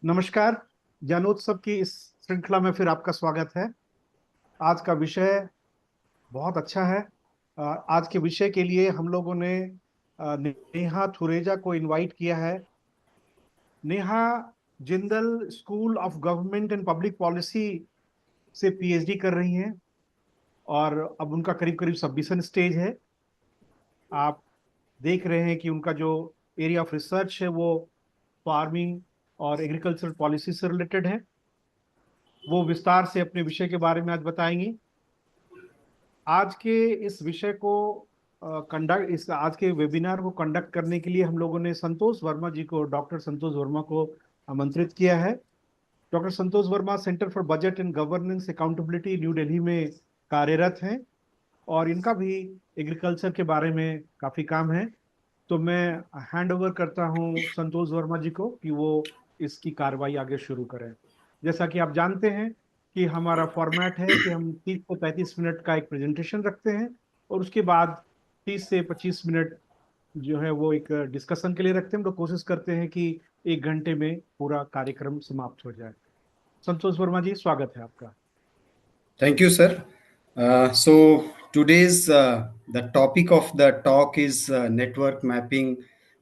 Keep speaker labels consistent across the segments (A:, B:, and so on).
A: नमस्कार। ज्ञानोत्सव की इस श्रृंखला में फिर आपका स्वागत है। आज का विषय बहुत अच्छा है। आज के विषय के लिए हम लोगों ने नेहा थुरेजा को इनवाइट किया है। Neha Jindal school of government and public policy से पीएचडी कर रही हैं और अब उनका करीब करीब सबमिशन स्टेज है। आप देख रहे हैं कि उनका जो एरिया ऑफ रिसर्च है वो फार्मिंग और एग्रीकल्चरल पॉलिसी से रिलेटेड है। वो विस्तार से अपने विषय के बारे में आज बताएंगी। आज के इस विषय को कंडक्ट इस आज के वेबिनार को कंडक्ट करने के लिए हम लोगों ने संतोष वर्मा जी को, डॉक्टर संतोष वर्मा को आमंत्रित किया है। Doctor Santosh Verma centre for budget and governance accountability new Delhi में कार्यरत हैं और इनका भी एग्रीकल्चर के बारे में काफी काम है। तो मैं हैंड ओवर करता हूं संतोष वर्मा जी को कि वो इसकी कार्रवाई आगे शुरू करें। जैसा कि आप जानते हैं कि हमारा फॉर्मेट है कि हम 30 से 35 मिनट का एक प्रेजेंटेशन रखते हैं और उसके बाद 30 से 25 मिनट जो है वो एक डिस्कशन के लिए रखते हैं। हम लोग कोशिश करते हैं कि 1 घंटे में पूरा कार्यक्रम समाप्त हो जाए। संतोष वर्मा जी, स्वागत है आपका।
B: Thank you, sir. So today's the topic of the talk is network mapping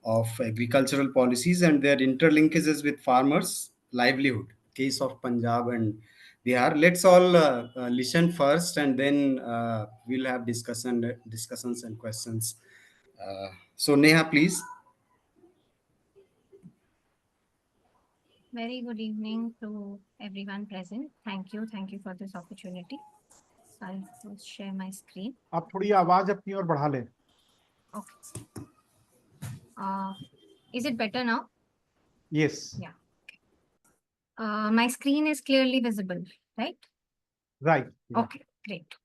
B: of agricultural policies and their interlinkages with farmers' livelihood. Case of Punjab and Bihar. Let's all listen first, and then we'll have discussions and questions. So Neha, please.
C: Very good evening to everyone present. Thank you. Thank you for this opportunity. I'll first share my screen.
A: आप थोड़ी आवाज अपनी और बढ़ा लें।
C: Okay. Is it better now?
A: Yes.
C: Yeah. My screen is clearly visible, right?
A: Right. Yeah.
C: Okay, great.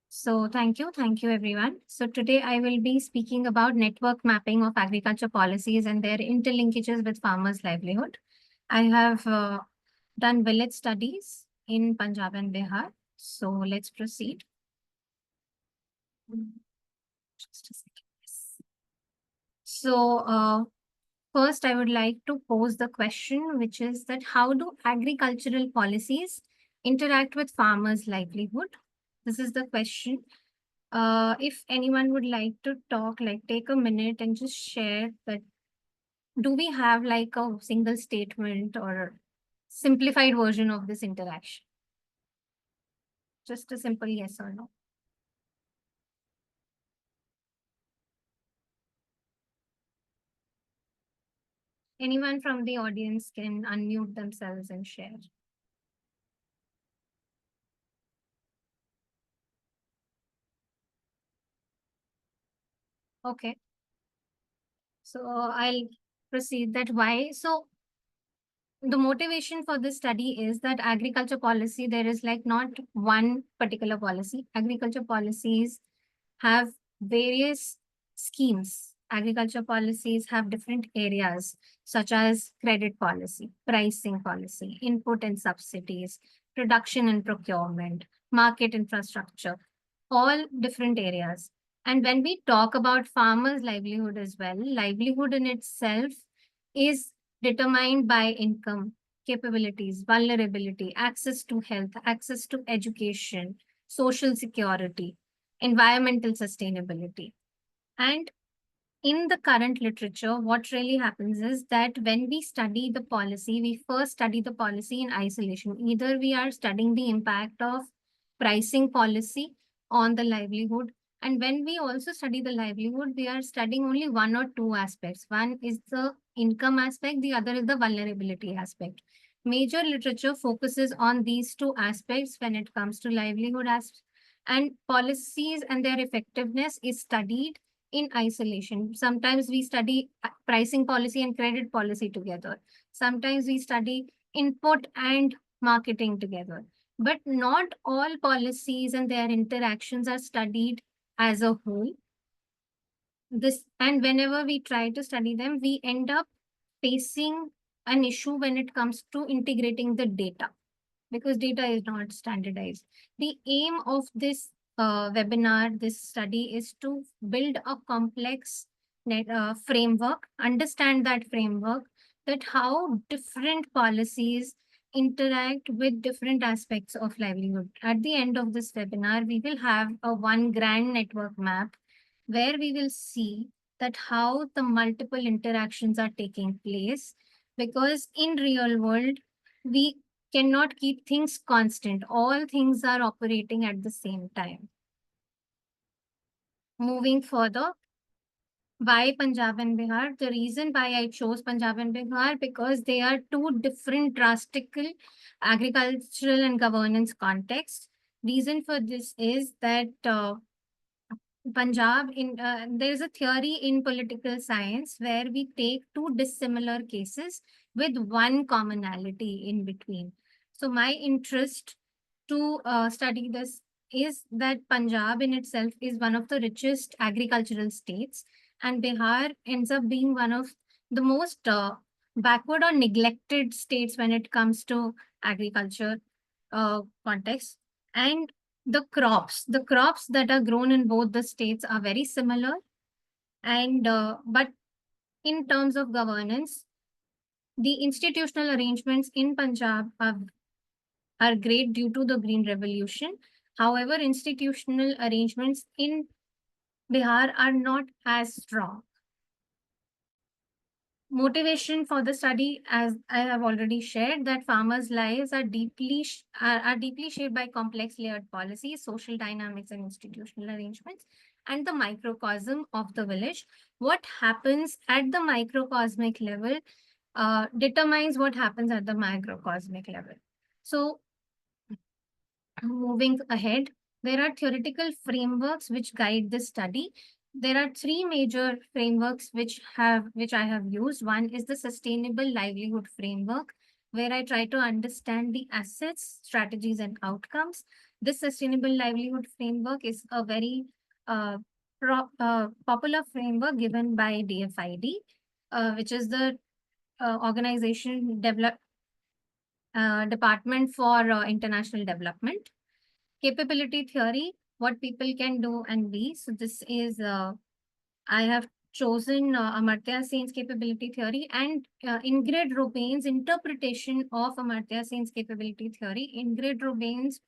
C: So thank you everyone. So today I will be speaking about network mapping of agriculture policies and their interlinkages with farmers' livelihood. I have done village studies in Punjab and Bihar. So let's proceed. Just a second. Yes. So first I would like to pose the question, which is that how do agricultural policies interact with farmers' livelihood? This is the question. If anyone would like to talk, like take a minute and just share that, do we have like a single statement or simplified version of this interaction? Just a simple yes or no. Anyone from the audience can unmute themselves and share. Okay. So I'll proceed that why. So the motivation for this study is that agriculture policy, there is like not one particular policy. Agriculture policies have various schemes. Agriculture policies have different areas such as credit policy, pricing policy, input and subsidies, production and procurement, market infrastructure, all different areas. And when we talk about farmers' livelihood as well, livelihood in itself is determined by income, capabilities, vulnerability, access to health, access to education, social security, environmental sustainability. And in the current literature, what really happens is that when we study the policy, we first study the policy in isolation. Either we are studying the impact of pricing policy on the livelihood. And when we also study the livelihood, we are studying only one or two aspects. One is the income aspect, the other is the vulnerability aspect. Major literature focuses on these two aspects when it comes to livelihood aspects, and policies and their effectiveness is studied in isolation. Sometimes we study pricing policy and credit policy together. Sometimes we study input and marketing together. But not all policies and their interactions are studied as a whole. And whenever we try to study them, we end up facing an issue when it comes to integrating the data, because data is not standardized. The aim of this webinar, this study, is to build a complex framework, understand that framework, that how different policies interact with different aspects of livelihood. At the end of this webinar, we will have a one grand network map where we will see that how the multiple interactions are taking place, because in real world we cannot keep things constant. All things are operating at the same time. Moving further, why Punjab and Bihar? The reason why I chose Punjab and Bihar, because they are two different drastical agricultural and governance contexts. Reason for this is that Punjab, there is a theory in political science where we take two dissimilar cases with one commonality in between. So my interest to study this is that Punjab in itself is one of the richest agricultural states, and Bihar ends up being one of the most backward or neglected states when it comes to agriculture context. And the crops that are grown in both the states are very similar, and but in terms of governance, the institutional arrangements in Punjab are great due to the Green Revolution. However, institutional arrangements in Bihar are not as strong. Motivation for the study, as I have already shared, that farmers' lives are deeply shaped by complex layered policies, social dynamics, and institutional arrangements, and the microcosm of the village. What happens at the microcosmic level determines what happens at the macrocosmic level. So, moving ahead, there are theoretical frameworks which guide this study. There are three major frameworks which I have used. One is the sustainable livelihood framework, where I try to understand the assets, strategies, and outcomes. This sustainable livelihood framework is a very popular framework given by DFID, which is the organization department for international development. Capability theory, what people can do and be. So this is, I have chosen Amartya Sen's capability theory and Ingrid Robin's interpretation of Amartya Sen's capability theory. Ingrid Robin's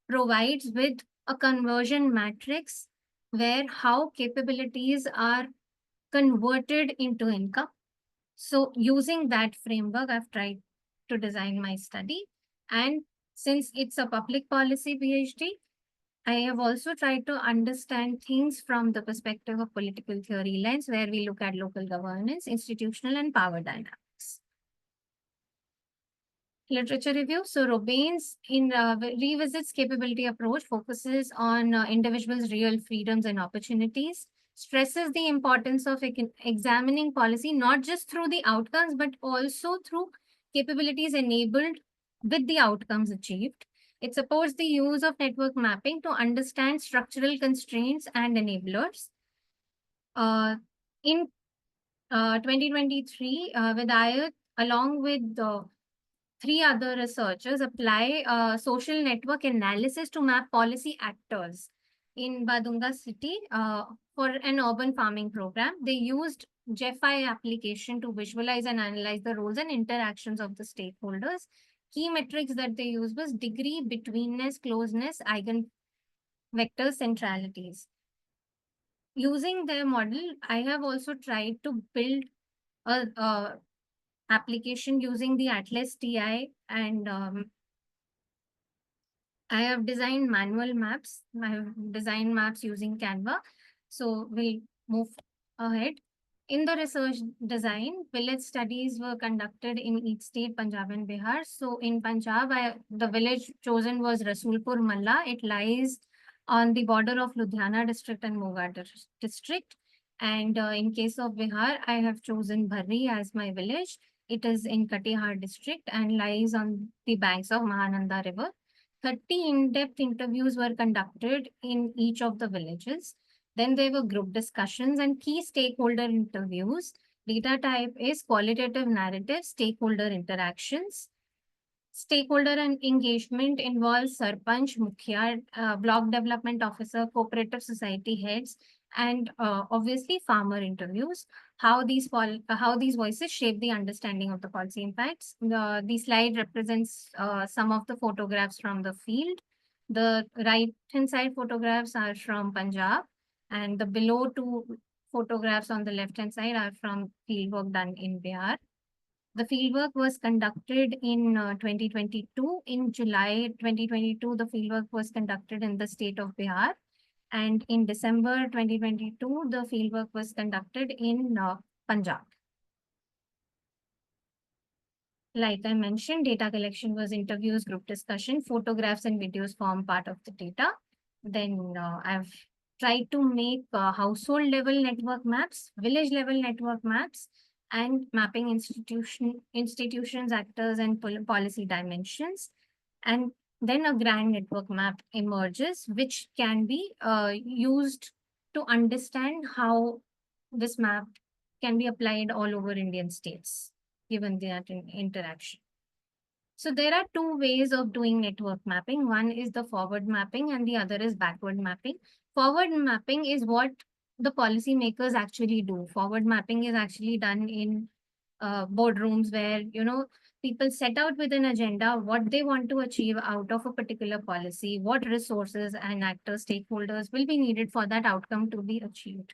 C: provides with a conversion matrix where how capabilities are converted into income. So using that framework, I've tried to design my study. And since it's a public policy PhD, I have also tried to understand things from the perspective of political theory lens, where we look at local governance, institutional, and power dynamics. Literature review. So Robin's in revisits capability approach, focuses on individuals' real freedoms and opportunities, stresses the importance of examining policy not just through the outcomes but also through capabilities enabled with the outcomes achieved. It supports the use of network mapping to understand structural constraints and enablers. In 2023, Vidayat, along with the three other researchers, apply social network analysis to map policy actors in Badunga city for an urban farming program. They used JEFI application to visualize and analyze the roles and interactions of the stakeholders. Key metrics that they used was degree, betweenness, closeness, eigenvector centralities. Using their model, I have also tried to build a application using the Atlas TI, and I have designed manual maps. I have designed maps using Canva. So we'll move ahead. In the research design, village studies were conducted in each state, Punjab and Bihar. So in Punjab, the village chosen was Rasulpur Malla. It lies on the border of Ludhiana district and Moga district. And in case of Bihar, I have chosen Bharri as my village. It is in Katihar district and lies on the banks of Mahananda River. 30 in-depth interviews were conducted in each of the villages. Then there were group discussions and key stakeholder interviews. Data type is qualitative narrative, stakeholder interactions. Stakeholder and engagement involves Sarpanch, Mukhya, block development officer, cooperative society heads, and obviously farmer interviews, how these voices shape the understanding of the policy impacts. The slide represents some of the photographs from the field. The right hand side photographs are from Punjab, and the below two photographs on the left hand side are from field work done in Bihar. The fieldwork was conducted in 2022. In July 2022, the fieldwork was conducted in the state of Bihar. And in December 2022, the fieldwork was conducted in Punjab. Like I mentioned, data collection was interviews, group discussion, photographs and videos form part of the data. Then I've tried to make household level network maps, village level network maps, and mapping institutions, actors, and policy dimensions. And then a grand network map emerges, which can be used to understand how this map can be applied all over Indian states, given that interaction. So there are two ways of doing network mapping. One is the forward mapping and the other is backward mapping. Forward mapping is what the policymakers actually do. Forward mapping is actually done in boardrooms where, people set out with an agenda, what they want to achieve out of a particular policy, what resources and actors, stakeholders will be needed for that outcome to be achieved.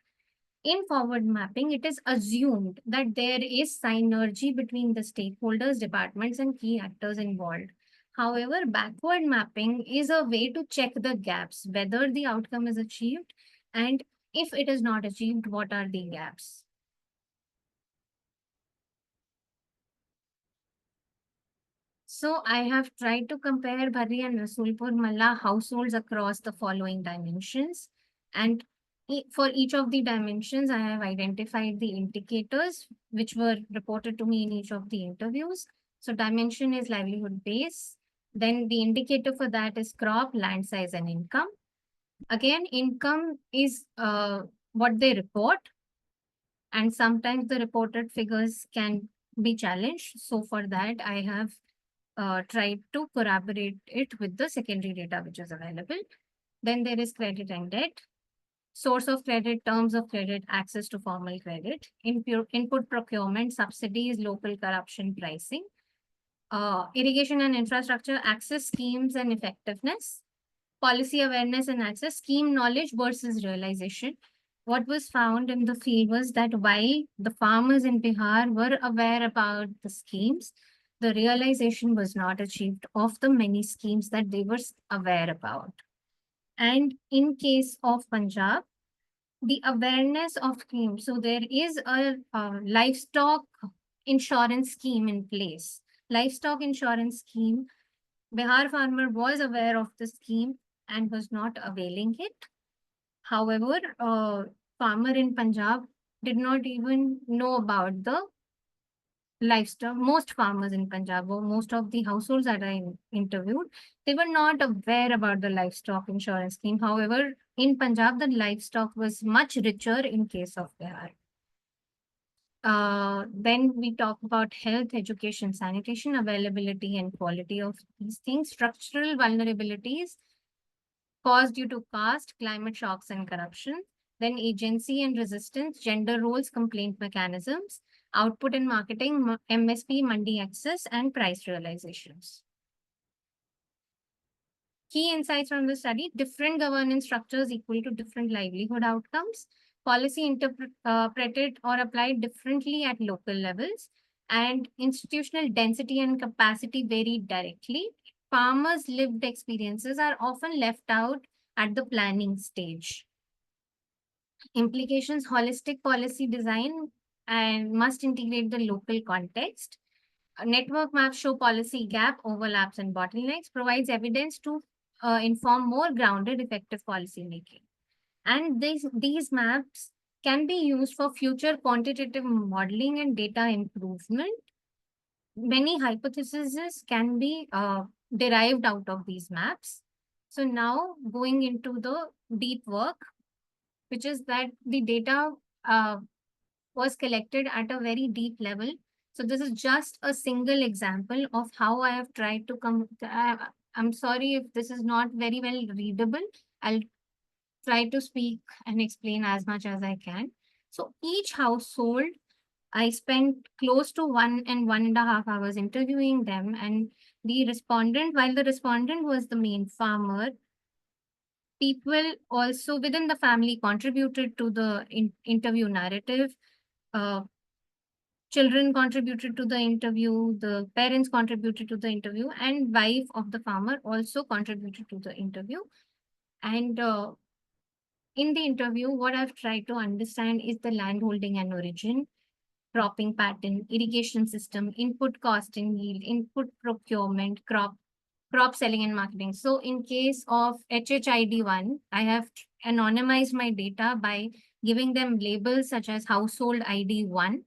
C: In forward mapping, it is assumed that there is synergy between the stakeholders, departments, and key actors involved. However, backward mapping is a way to check the gaps, whether the outcome is achieved, and if it is not achieved, what are the gaps. So I have tried to compare Bharri and Rasulpur Malla households across the following dimensions. And for each of the dimensions, I have identified the indicators which were reported to me in each of the interviews. So dimension is livelihood base. Then the indicator for that is crop, land size, and income. Again, income is what they report. And sometimes the reported figures can be challenged. So for that, I have tried to corroborate it with the secondary data which is available. Then there is credit and debt, source of credit, terms of credit, access to formal credit, input procurement, subsidies, local corruption pricing, irrigation and infrastructure, access schemes and effectiveness, policy awareness and access, scheme knowledge versus realization. What was found in the field was that while the farmers in Bihar were aware about the schemes, the realization was not achieved of the many schemes that they were aware about. And in case of Punjab, the awareness of schemes. So there is a livestock insurance scheme in place. Livestock insurance scheme. Bihar farmer was aware of the scheme and was not availing it. However, farmer in Punjab did not even know about the livestock. Most farmers in Punjab, or most of the households that I interviewed, they were not aware about the livestock insurance scheme. However, in Punjab, the livestock was much richer in case of Bihar. Then we talk about health, education, sanitation, availability, and quality of these things. Structural vulnerabilities caused due to caste, climate shocks, and corruption. Then agency and resistance, gender roles, complaint mechanisms, output and marketing, MSP, mandi access, and price realizations. Key insights from the study: different governance structures equal to different livelihood outcomes. Policy interpreted or applied differently at local levels, and institutional density and capacity varied directly. Farmers' lived experiences are often left out at the planning stage. Implications: holistic policy design and must integrate the local context. Network maps show policy gap, overlaps, and bottlenecks, provides evidence to inform more grounded, effective policy making. And these maps can be used for future quantitative modeling and data improvement. Many hypotheses can be derived out of these maps. So now going into the deep work, which is that the data was collected at a very deep level. So this is just a single example of how I have tried to come. I'm sorry if this is not very well readable. I'll try to speak and explain as much as I can. So each household, I spent close to 1 and 1.5 hours interviewing them, and the respondent, while the respondent was the main farmer, people also within the family contributed to the interview narrative. Uh, Children contributed to the interview, the parents contributed to the interview, and wife of the farmer also contributed to the interview. And in the interview, what I've tried to understand is the land holding and origin, cropping pattern, irrigation system, input cost and yield, input procurement, crop selling and marketing. So in case of HHID1, I have anonymized my data by giving them labels such as household ID 1,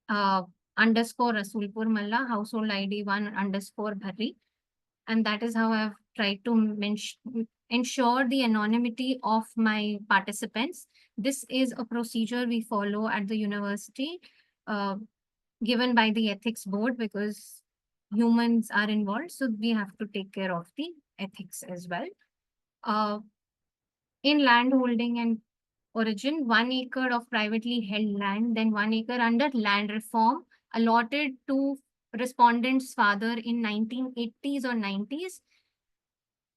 C: uh, underscore Rasulpur Malla, household ID 1 underscore Bharri. And that is how I've tried to ensure the anonymity of my participants. This is a procedure we follow at the university, uh, given by the ethics board, because humans are involved. So we have to take care of the ethics as well. Uh, in land holding and origin, 1 acre of privately held land, then 1 acre under land reform allotted to respondent's father in 1980s or 90s.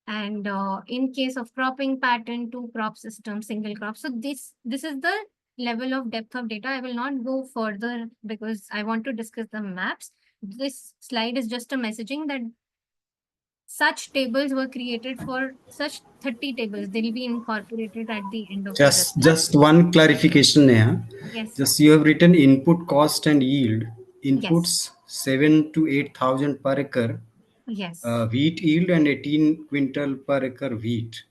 C: And in case of cropping pattern, two crop system, single crop. So this is the level of depth of data. I will not go further because I want to discuss the maps. This slide is just a messaging that such tables were created for such 30 tables. They'll be incorporated at the end of the report.
B: Just one clarification, Neha.
C: Yes, sir.
B: Just you have written input cost and yield.
C: Yes.
B: Inputs 7 to 8,000 per acre,
C: Yes.
B: wheat yield, and 18 quintal per acre wheat.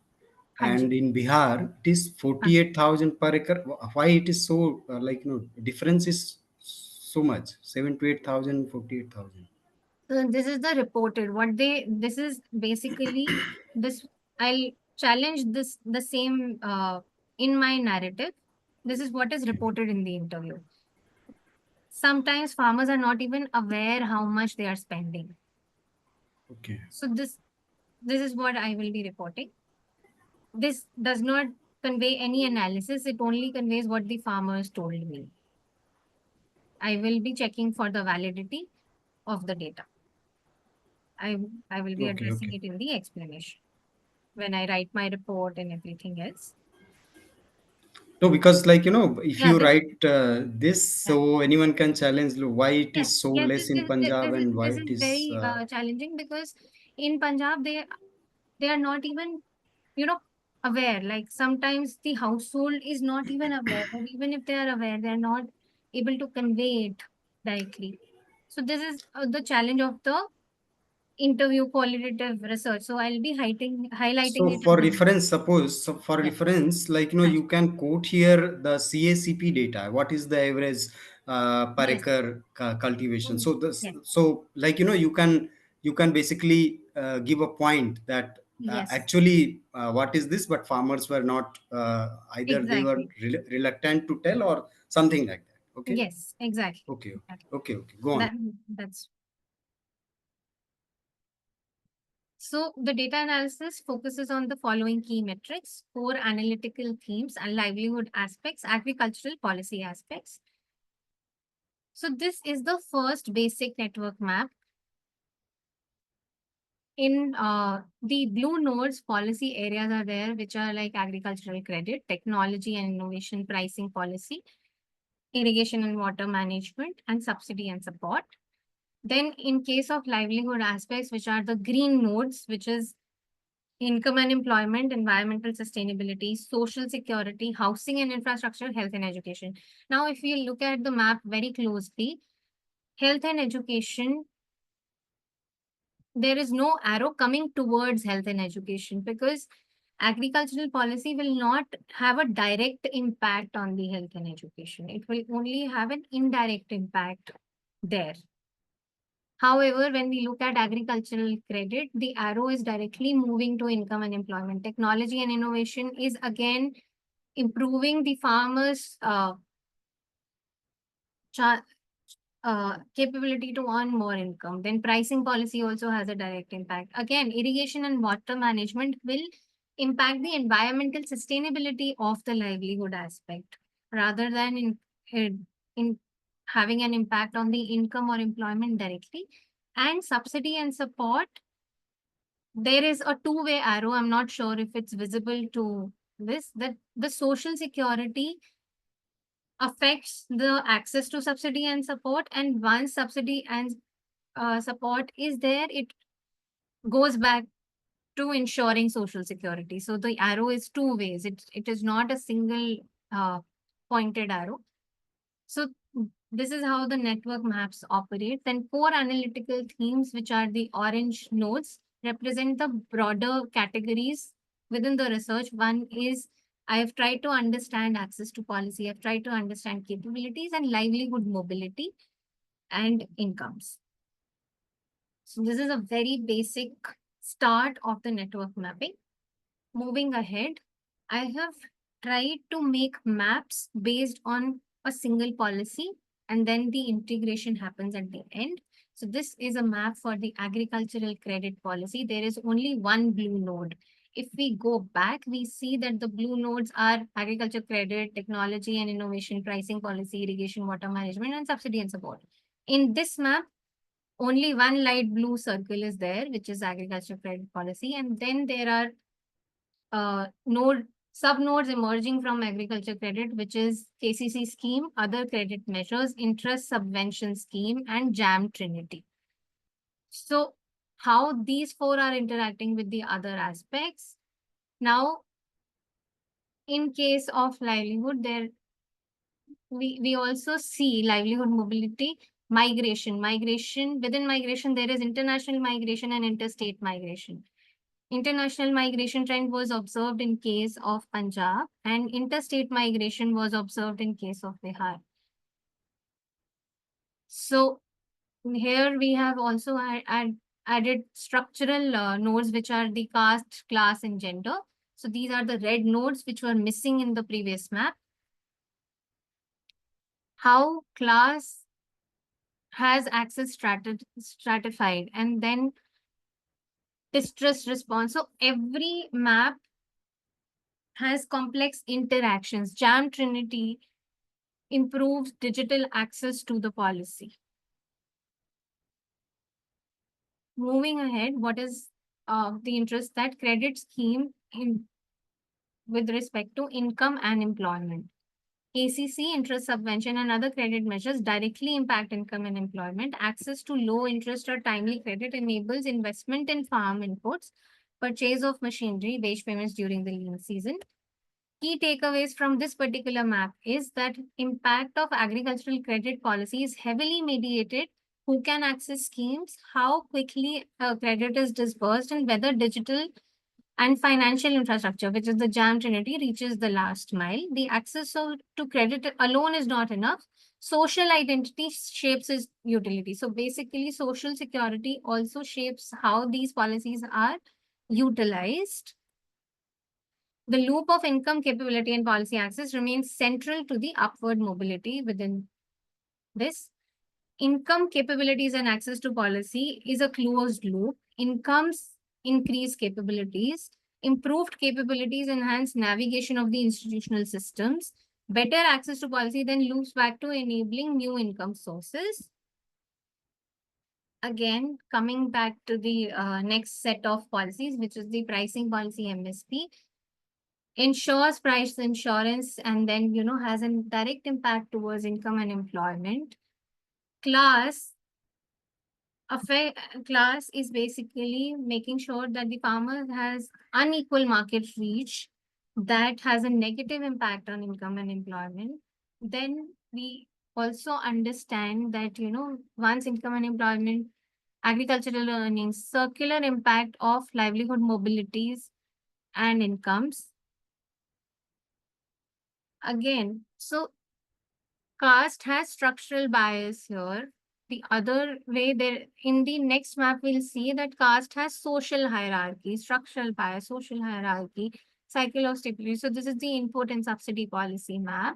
B: And
C: Hanji.
B: in Bihar, it is
C: Hanji.
B: 48,000 per acre. Why it is so difference is so much? 7 to 8,000, 48,000.
C: So this is the reported. This is basically this. I'll challenge this the same in my narrative. This is what is reported in the interview. Sometimes farmers are not even aware how much they are spending.
B: Okay.
C: So this is what I will be reporting. This does not convey any analysis. It only conveys what the farmers told me. I will be checking for the validity of the data. I I will be
B: Okay.
C: addressing
B: Okay.
C: it in the explanation when I write my report and everything else.
B: No, because if
C: Yeah,
B: you
C: this
B: write this,
C: yeah.
B: so anyone can challenge why it
C: Yes,
B: is so
C: yes,
B: less in Punjab and why
C: this
B: it
C: is
B: is.
C: very challenging because in Punjab they are not even, you know, aware. Like sometimes the household is not even aware, or even if they are aware, they are not able to convey it directly. So this is the challenge of the interview qualitative research. So I'll be highlighting
B: So
C: it
B: for
C: in the
B: reference, suppose so for
C: yeah.
B: reference,
C: Hanji.
B: you can quote here the CACP data. What is the average per
C: Yes.
B: acre cultivation? So this,
C: Yes.
B: so you can basically give a point that
C: Yes.
B: actually what is this, but farmers were not either they were
C: Exactly.
B: reluctant to tell or something like that. Okay,
C: Yes. Exactly.
B: okay,
C: Exactly.
B: okay, okay. Go on.
C: That that's So the data analysis focuses on the following key metrics: core analytical themes and livelihood aspects, agricultural policy aspects. So this is the first basic network map. In the blue nodes, policy areas are there, which are like agricultural credit, technology and innovation, pricing policy, irrigation and water management, and subsidy and support. Then in case of livelihood aspects, which are the green nodes, which is income and employment, environmental sustainability, social security, housing and infrastructure, health and education. Now, if you look at the map very closely, health and education, there is no arrow coming towards health and education because agricultural policy will not have a direct impact on the health and education. It will only have an indirect impact there. However, when we look at agricultural credit, the arrow is directly moving to income and employment. Technology and innovation is again improving the farmers' cha- capability to earn more income. Then pricing policy also has a direct impact. Again, irrigation and water management will impact the environmental sustainability of the livelihood aspect rather than in having an impact on the income or employment directly. And subsidy and support, there is a two-way arrow. I'm not sure if it's visible to this, that the social security affects the access to subsidy and support. And once subsidy and support is there, it goes back to ensuring social security. So the arrow is two ways. It is not a single uh, pointed arrow. So this is how the network maps operate. Then core analytical themes, which are the orange nodes, represent the broader categories within the research. One is I have tried to understand access to policy. I've tried to understand capabilities and livelihood mobility and incomes. So this is a very basic start of the network mapping. Moving ahead, I have tried to make maps based on a single policy and then the integration happens at the end. So this is a map for the agricultural credit policy. There is only one blue node. If we go back, we see that the blue nodes are agriculture credit, technology and innovation, pricing policy, irrigation, water management, and subsidy and support. In this map, only one light blue circle is there, which is agriculture credit policy. And then there are node sub-nodes emerging from agriculture credit, which is KCC scheme, other credit measures, interest subvention scheme, and JAM Trinity. So how these four are interacting with the other aspects. Now, in case of livelihood, there we also see livelihood mobility, migration. Within migration, there is international migration and interstate migration. International migration trend was observed in case of Punjab and interstate migration was observed in case of Bihar. So here we have also added structural nodes, which are the caste, class, and gender. So these are the red nodes which were missing in the previous map. How class has access stratified and then distress response. So every map has complex interactions. JAM Trinity improves digital access to the policy. Moving ahead, what is the interest that credit scheme with respect to income and employment? ACC, interest subvention, and other credit measures directly impact income and employment. Access to low interest or timely credit enables investment in farm inputs, purchase of machinery, wage payments during the lean season. Key takeaways from this particular map is that impact of agricultural credit policy is heavily mediated. Who can access schemes, how quickly credit is disbursed, and whether digital and financial infrastructure, which is the JAM Trinity, reaches the last mile. The access to credit alone is not enough. Social identity shapes its utility. So basically, social security also shapes how these policies are utilized. The loop of income capability and policy access remains central to the upward mobility within this. Income capabilities and access to policy is a closed loop. Incomes increase capabilities. Improved capabilities enhance navigation of the institutional systems. Better access to policy then loops back to enabling new income sources. Again, coming back to the next set of policies, which is the pricing policy MSP, ensures price insurance and then has a direct impact towards income and employment. Class class is basically making sure that the farmer has unequal market reach that has a negative impact on income and employment. Then we also understand that once income and employment, agricultural earnings, circular impact of livelihood mobilities and incomes. Again, so caste has structural bias here. The other way there in the next map, we'll see that caste has social hierarchy, structural bias, social hierarchy, cycle of stability. So this is the input and subsidy policy map.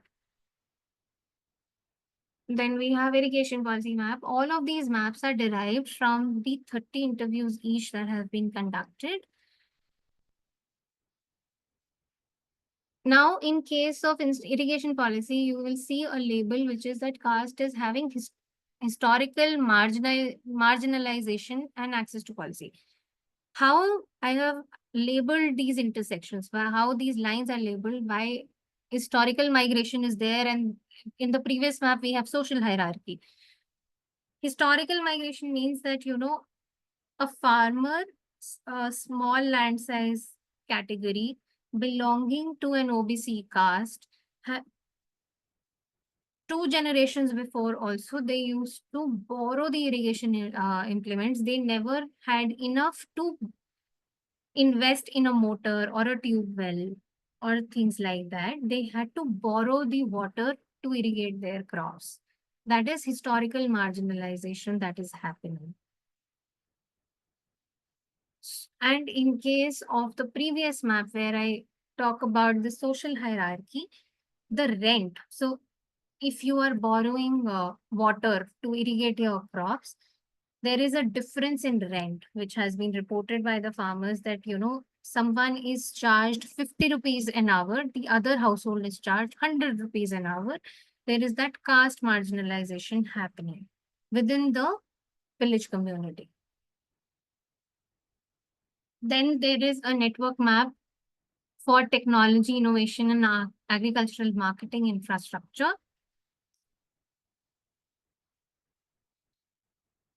C: Then we have irrigation policy map. All of these maps are derived from the 30 interviews each that have been conducted. Now, in case of irrigation policy, you will see a label which is that caste is having historical marginalization and access to policy. How I have labeled these intersections, how these lines are labeled, why historical migration is there, and in the previous map we have social hierarchy. Historical migration means that, a farmer, a small land size category belonging to an OBC caste, 2 generations before also, they used to borrow the irrigation implements. They never had enough to invest in a motor or a tube well or things like that. They had to borrow the water to irrigate their crops. That is historical marginalization that is happening. And in case of the previous map where I talk about the social hierarchy, the rent. So if you are borrowing water to irrigate your crops, there is a difference in rent, which has been reported by the farmers that, someone is charged 50 rupees an hour, the other household is charged 100 rupees an hour. There is that caste marginalization happening within the village community. Then there is a network map for technology innovation and agricultural marketing infrastructure.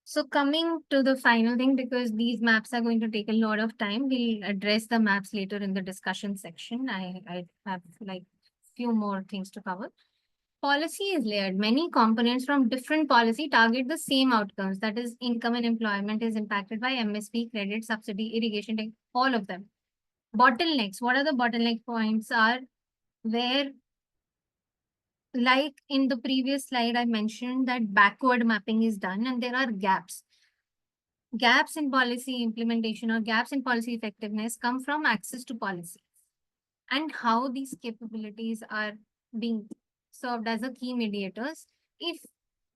C: So coming to the final thing, because these maps are going to take a lot of time, we'll address the maps later in the discussion section. I have like few more things to cover. Policy is layered. Many components from different policy target the same outcomes. That is, income and employment is impacted by MSP, credit, subsidy, irrigation, all of them. Bottlenecks. What are the bottleneck points? Are where, like in the previous slide, I mentioned that backward mapping is done and there are gaps. Gaps in policy implementation or gaps in policy effectiveness come from access to policy and how these capabilities are being served as a key mediators. If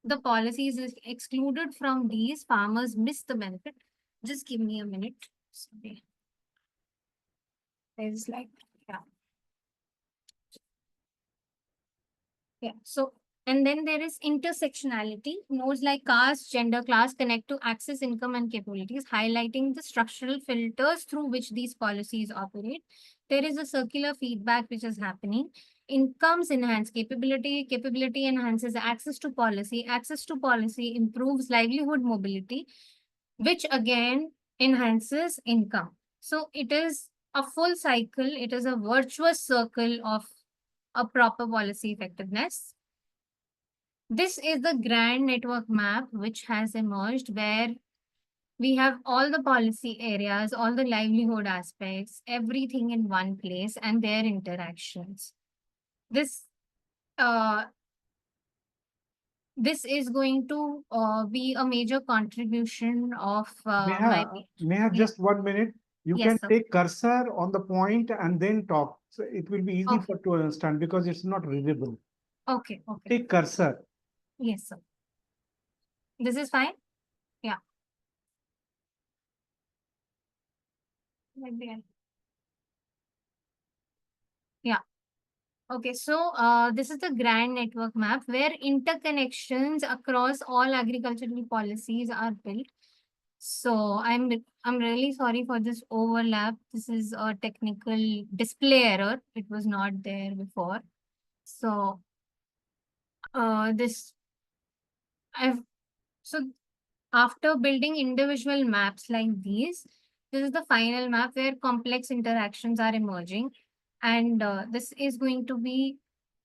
C: the policies is excluded from these, farmers miss the benefit. Just give me a minute. Sorry. There's like, yeah. Yeah. So, and then there is intersectionality. Nodes like caste, gender, class connect to access, income, and capabilities, highlighting the structural filters through which these policies operate. There is a circular feedback which is happening. Incomes enhance capability, capability enhances access to policy improves livelihood mobility, which again enhances income. So it is a full cycle, it is a virtuous circle of a proper policy effectiveness. This is the grand network map which has emerged where we have all the policy areas, all the livelihood aspects, everything in one place and their interactions. This uh, this is going to be a major contribution of my.
A: Neha,
C: Yes,
A: just 1 minute. You
C: yes,
A: can
C: sir.
A: take cursor on the point and then talk. So it will be easy
C: Okay,
A: for to understand because it's not visible.
C: okay, okay.
A: Take cursor.
C: Yes, sir. This is fine. Yeah. Yeah. Okay, so this is the grand network map where interconnections across all agricultural policies are built. So I'm really sorry for this overlap. This is a technical display error. It was not there before. So this I've so after building individual maps like these, this is the final map where complex interactions are emerging. And this is going to be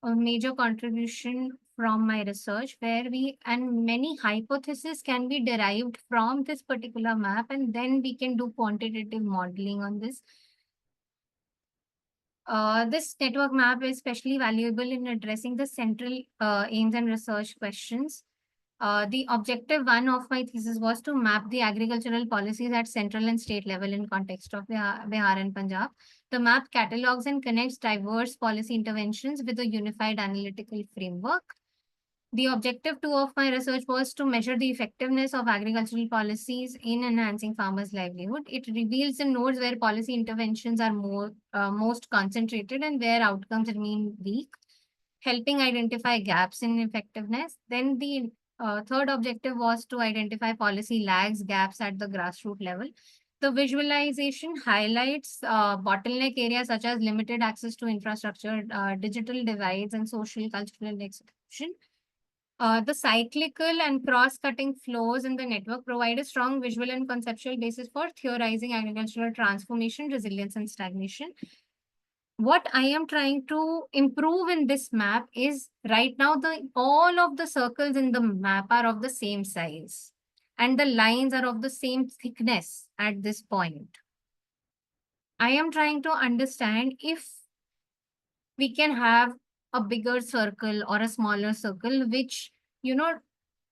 C: a major contribution from my research where and many hypotheses can be derived from this particular map, and then we can do quantitative modeling on this. This network map is especially valuable in addressing the central aims and research questions. The objective one of my thesis was to map the agricultural policies at central and state level in context of Bihar and Punjab. The map catalogs and connects diverse policy interventions with a unified analytical framework. The objective two of my research was to measure the effectiveness of agricultural policies in enhancing farmers' livelihood. It reveals the nodes where policy interventions are most concentrated and where outcomes remain weak, helping identify gaps in effectiveness. Then the third objective was to identify policy lags, gaps at the grassroots level. The visualization highlights bottleneck areas such as limited access to infrastructure, digital divides, and social cultural exclusion. The cyclical and cross-cutting flows in the network provide a strong visual and conceptual basis for theorizing agricultural transformation, resilience, and stagnation. What I am trying to improve in this map is right now the all of the circles in the map are of the same size and the lines are of the same thickness at this point. I am trying to understand if we can have a bigger circle or a smaller circle, which, you know,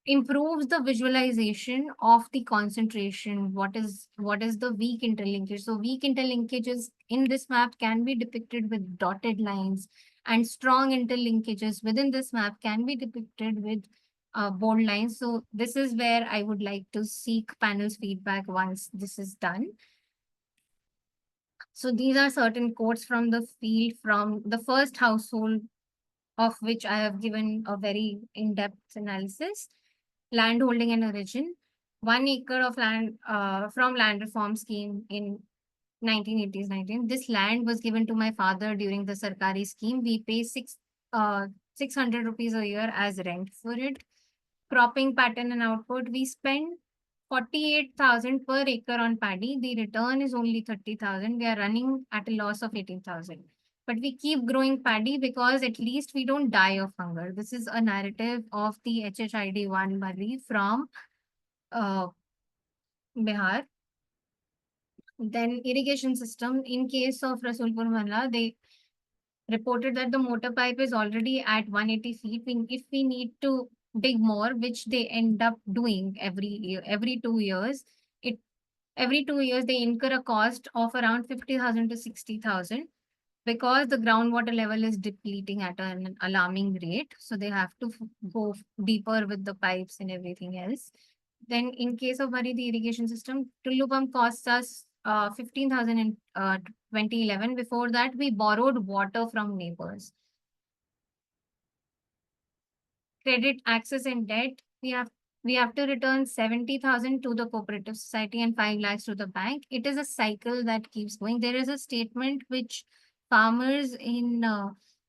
C: improves the visualization of the concentration. What is the weak interlinkage? So weak interlinkages in this map can be depicted with dotted lines, and strong interlinkages within this map can be depicted with bold lines. So this is where I would like to seek panel's feedback once this is done. So these are certain quotes from the field from the first household of which I have given a very in-depth analysis. Landholding and origin. 1 acre of land from land reform scheme in 1980s 19. This land was given to my father during the Sarkari scheme. We pay 600 rupees a year as rent for it. Cropping pattern and output. We spend 48,000 per acre on paddy. The return is only 30,000. We are running at a loss of 18,000. But we keep growing paddy because at least we don't die of hunger. This is a narrative of the HHID 1 Bari from uh, Bihar. Then irrigation system. In case of Rasulpur Malla, they reported that the motor pipe is already at 180 feet. If we need to dig more, which they end up doing every year, every 2 years, it every 2 years they incur a cost of around 50,000 to 60,000 because the groundwater level is depleting at an alarming rate. So they have to go deeper with the pipes and everything else. Then in case of Bari, the irrigation system, Tullu pump costs us 15,000 in 2011. Before that, we borrowed water from neighbors. Credit, access, and debt. We have to return 70,000 to the cooperative society and 5 lakhs to the bank. It is a cycle that keeps going. There is a statement which farmers in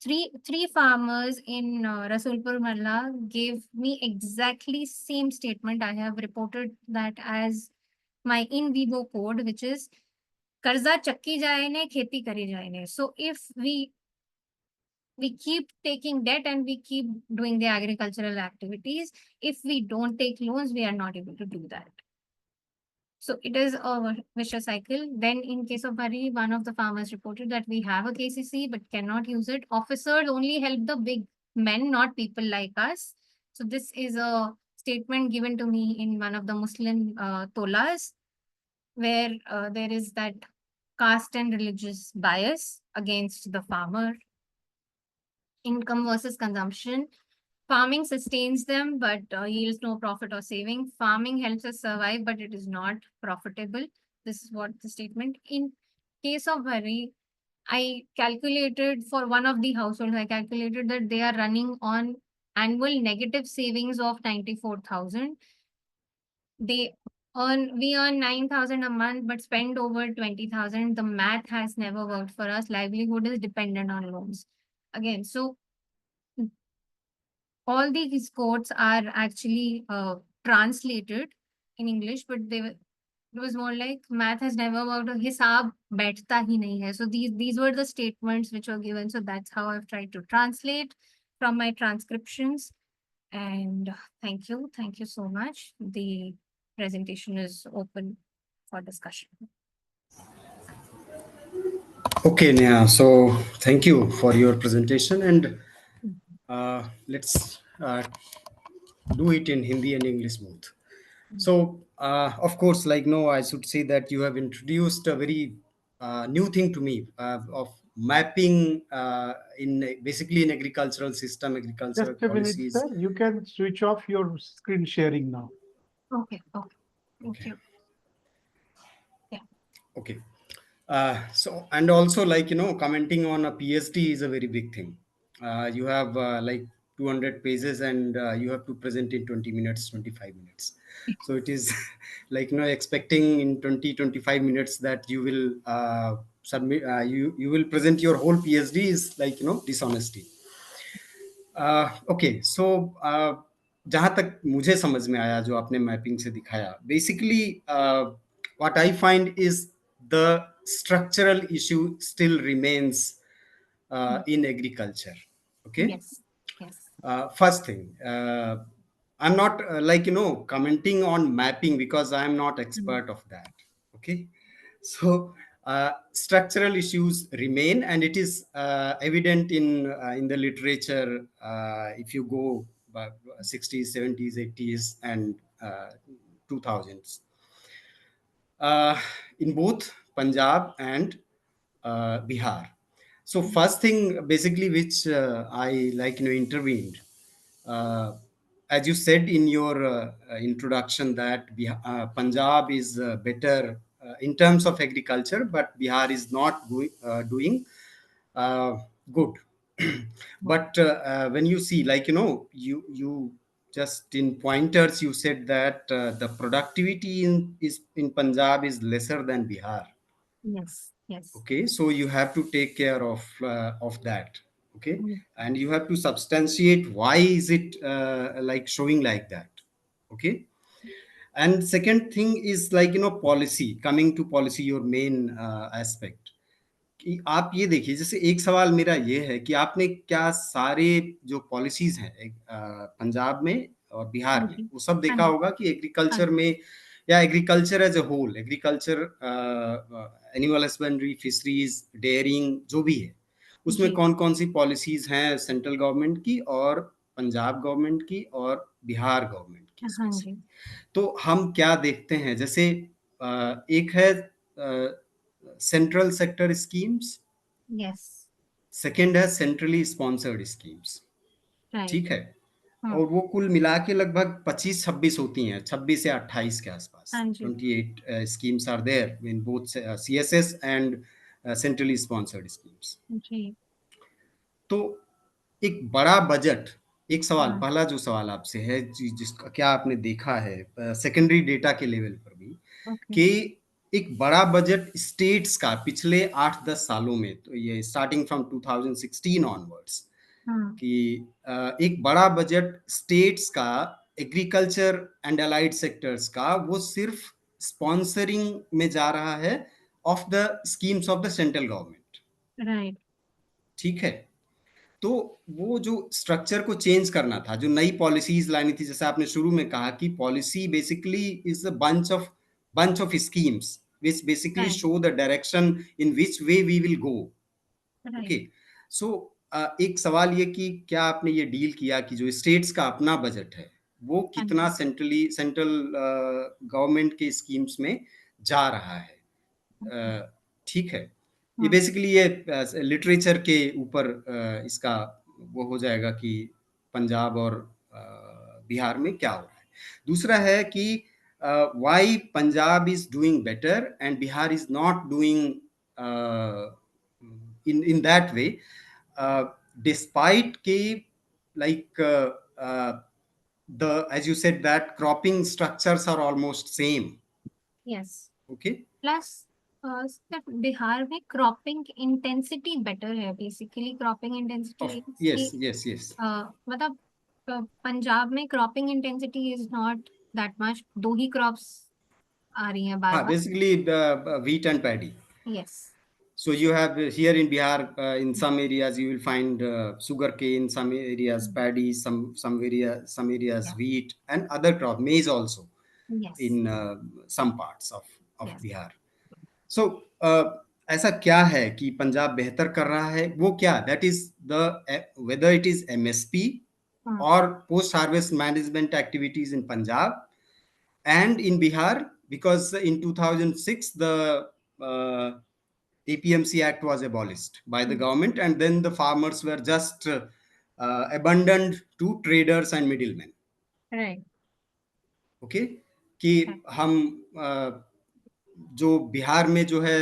C: three farmers in Rasulpur Malla gave me exactly same statement. I have reported that as my in vivo code, which is कर्जा चक्की जाए ने खेती करी जाए ने. So if we keep taking debt and we keep doing the agricultural activities, if we don't take loans, we are not able to do that. So it is a vicious cycle. Then in case of Bari, one of the farmers reported that we have a KCC but cannot use it. Officers only help the big men, not people like us. So this is a statement given to me in one of the Muslim tolas, where there is that caste and religious bias against the farmer. Income versus consumption. Farming sustains them, but yields no profit or saving. Farming helps us survive, but it is not profitable. This is what the statement. In case of Hari, I calculated for one of the households, I calculated that they are running on annual negative savings of 94,000. We earn 9,000 a month, but spend over 20,000. The math has never worked for us. Livelihood is dependent on loans. Again, so all these quotes are actually translated in English, but it was more like math has never worked. Hisab baithta hi nahi hai. So these were the statements which were given. So that's how I've tried to translate from my transcriptions. And thank you so much. The presentation is open for discussion.
B: Okay, Neha. So thank you for your presentation, and let's do it in Hindi and English both. So, of course, like no, I should say that you have introduced a very new thing to me of mapping in basically in agricultural system, agricultural
A: Just a minute,
B: policies.
A: sir. You can switch off your screen sharing now.
C: Okay. Okay. Thank
B: Okay.
C: you. Yeah.
B: Okay. So, and also, like, commenting on a PhD is a very big thing. You have like 200 pages, and you have to present in 20 minutes, 25 minutes. So it is like, expecting in 20-25 minutes that you will submit, you will present your whole PhD is like, dishonesty. Okay so जहाँ तक मुझे समझ में आया जो आपने mapping से दिखाया, basically what I find is the structural issue still remains
C: Mm.
B: in agriculture. Okay.
C: Yes. Yes.
B: First thing, I'm not like, commenting on mapping because I'm not
C: Mm.
B: expert of that. Okay. So structural issues remain, and it is evident in the literature. If you go by 60s, 70s, 80s, and 2000s, in both Punjab and Bihar. So
C: Mm.
B: first thing basically which I like, intervened, uh, as you said in your introduction, that Punjab is better in terms of agriculture, but Bihar is not doing uh, good. But when you see, like, you just in pointers you said that the productivity in Punjab is lesser than Bihar.
C: Yes. Yes.
B: Okay, so you have to take care of that. Okay,
C: Mm.
B: and you have to substantiate why is it like showing like that. Okay. And second thing is like, policy, coming to policy, your main aspect, कि आप ये देखिए, जैसे एक सवाल मेरा ये है कि आपने क्या सारे जो पॉलिसीज हैं पंजाब में और बिहार
C: हाँ
B: में,
C: जी।
B: वो सब
C: हाँ
B: देखा
C: जी।
B: होगा कि
C: हाँ
B: एग्रीकल्चर
C: जी।
B: में, या agriculture as a whole, agriculture, animal husbandry, fisheries, dairying, जो भी है, उसमें
C: जी।
B: कौन कौन सी पॉलिसीज हैं सेंट्रल गवर्नमेंट की और पंजाब गवर्नमेंट की और बिहार गवर्नमेंट की
C: हाँ जी।
B: स्पेसिफिक। तो हम क्या देखते हैं, जैसे एक है central sector schemes,
C: yes.
B: Second है सेंट्रली स्पॉन्सर्ड स्कीम्स।
C: राइट।
B: ठीक है।
C: हाँ।
B: और वो कुल मिला के लगभग 25-26 होती हैं, 26 या 28 के आसपास,
C: हाँ जी।
B: 28 schemes are there in both CSS and centrally sponsored schemes.
C: जी।
B: तो एक बड़ा बजट, एक सवाल,
C: हाँ।
B: पहला जो सवाल आपसे है, जिसका क्या आपने देखा है सेकेंडरी डेटा के लेवल पर भी,
C: ओके।
B: कि एक बड़ा बजट स्टेट्स का पिछले 8-10 सालों में, तो ये स्टार्टिंग फ्रॉम 2016 ऑनवर्ड्स,
C: हाँ।
B: कि एक बड़ा बजट स्टेट्स का एग्रीकल्चर एंड अलाइड सेक्टर्स का, वो सिर्फ स्पॉन्सरिंग में जा रहा है of the schemes of the central government.
C: Right.
B: ठीक है। तो वो जो स्ट्रक्चर को चेंज करना था, जो नई पॉलिसीज लानी थी, जैसे आपने शुरू में कहा कि policy basically is a bunch of schemes which basically
C: right.
B: show the direction in which way we will go.
C: Right.
B: Okay. So एक सवाल ये कि क्या आपने ये डील किया कि जो स्टेट्स का अपना बजट है, वो
C: हाँ
B: कितना
C: जी।
B: सेंट्रल गवर्नमेंट के स्कीम्स में जा रहा है।
C: ओके।
B: ठीक है। ये
C: हाँ।
B: बेसिकली ये लिटरेचर के ऊपर इसका वो हो जाएगा कि पंजाब और बिहार में क्या हो रहा है। दूसरा है कि why Punjab is doing better and Bihar is not doing in that way, despite ke, like the, as you said, that cropping structures are almost same.
C: Yes.
B: Okay.
C: Plus Bihar में क्रॉपिंग इंटेंसिटी बेटर है, बेसिकली क्रॉपिंग इंटेंसिटी
B: Of
C: की
B: yes, yes, yes.
C: मतलब पंजाब में cropping intensity is not that much, दो ही crops आ रही हैं बार
B: हाँ,
C: बार।
B: basically wheat and paddy.
C: Yes.
B: So you have here in Bihar, in some areas you will find sugar cane, some areas paddy, some areas
C: या।
B: wheat, and other crop, maize also
C: yes.
B: in some parts of
C: yes.
B: Bihar. So ऐसा क्या है कि पंजाब बेहतर कर रहा है, वो क्या, that is the whether it is MSP
C: हाँ।
B: or post harvest management activities in Punjab and in Bihar, because in 2006 the uh, APMC Act was abolished by the
C: Mm.
B: government, and then the farmers were just abandoned to traders and middlemen.
C: Right.
B: Okay, कि
C: Right.
B: हम जो बिहार में जो है,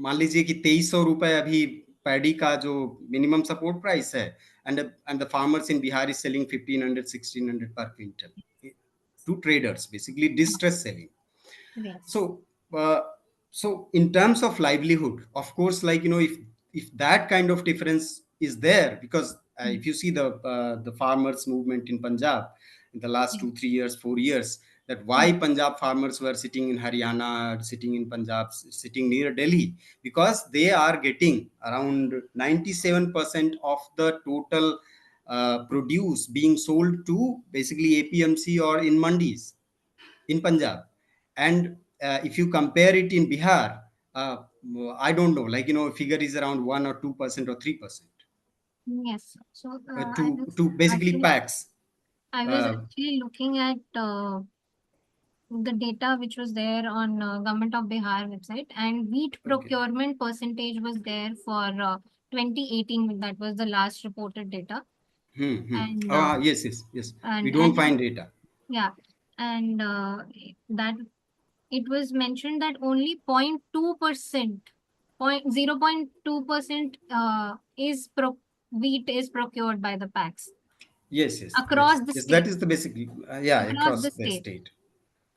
B: मान लीजिए कि 2300 रुपए अभी पैडी का जो मिनिमम सपोर्ट प्राइस है, and the farmers in Bihar is selling 1500 1600 per quintal to traders, basically distress selling.
C: Yes.
B: So so in terms of livelihood, of course, like, if that kind of difference is there, because
C: Mm.
B: if you see the farmers movement in Punjab in the last
C: Yeah.
B: 2 3 years 4 years, that why
C: Mm.
B: Punjab farmers were sitting in Haryana, sitting in Punjab, sitting near Delhi, because they are getting around 97% of the total produce being sold to basically APMC or in mandis in Punjab. And if you compare it in Bihar, uh, I don't know, like, figure is around 1 or 2% or 3%
C: Yes. So
B: to basically packs.
C: I was
B: Uh,
C: actually looking at the data which was there on Government of Bihar website, and wheat
B: okay.
C: procurement percentage was there for 2018. That was the last reported data, and
B: Yes, yes, yes. We don't
C: and
B: find data.
C: yeah, and that it was mentioned that only 0.2%, 0.2% is wheat is procured by the packs
B: Yes, yes,
C: across
B: yes,
C: the
B: yes. That
C: state.
B: is the basic, yeah,
C: Across
B: across
C: the
B: the
C: state.
B: state.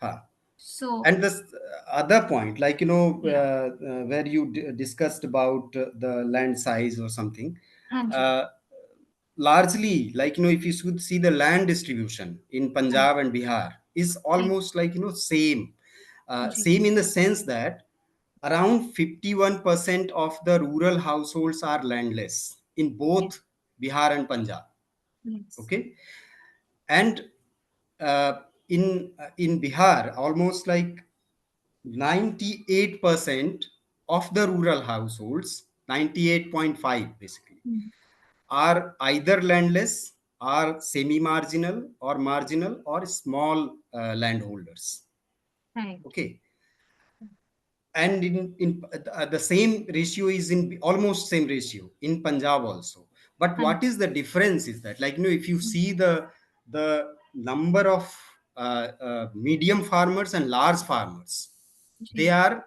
B: Huh.
C: So
B: And this other point, like,
C: yeah,
B: where you discussed about the land size or something,
C: Hanji,
B: uh, largely, like, if you should see the land distribution in Punjab and Bihar is
C: right,
B: almost like, same,
C: Hanji,
B: same in the sense that around 51% of the rural households are landless in
C: yes,
B: both Bihar and Punjab.
C: yes,
B: Okay. And uh, in Bihar, almost like 98% of the rural households, 98.5 basically,
C: mm,
B: are either landless or semi marginal or marginal or small landholders.
C: right,
B: Okay. And in the same ratio is in almost same ratio in Punjab also. But what
C: Hanji,
B: is the difference is that, like, if you
C: mm,
B: see the number of medium farmers and large farmers, they
C: Ji,
B: are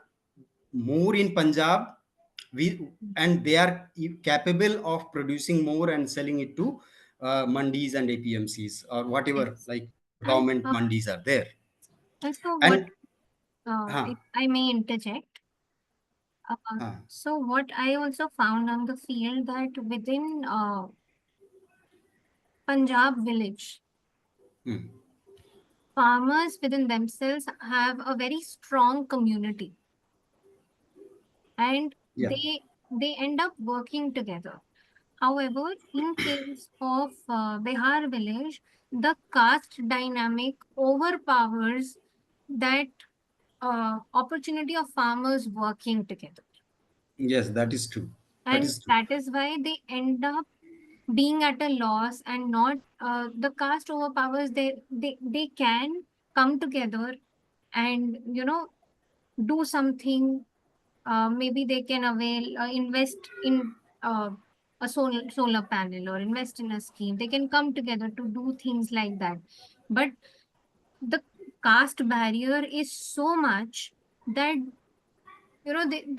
B: more in Punjab. We
C: mm,
B: And they are capable of producing more and selling it to mandis and APMCs or whatever,
C: yes,
B: like
C: and
B: government mandis are there.
C: so what
B: And huh,
C: if I may interject.
B: huh,
C: So what I also found on the field that within Punjab village,
B: hmm,
C: farmers within themselves have a very strong community, and
B: yeah.
C: they end up working together. However, in case of Bihar village, the caste dynamic overpowers that opportunity of farmers working together,
B: Yes, that is true. That
C: and
B: is true.
C: that is why they end up being at a loss, and not the caste overpowers. They can come together and do something. Maybe they can invest in a solar panel or invest in a scheme. They can come together to do things like that, but the caste barrier is so much that they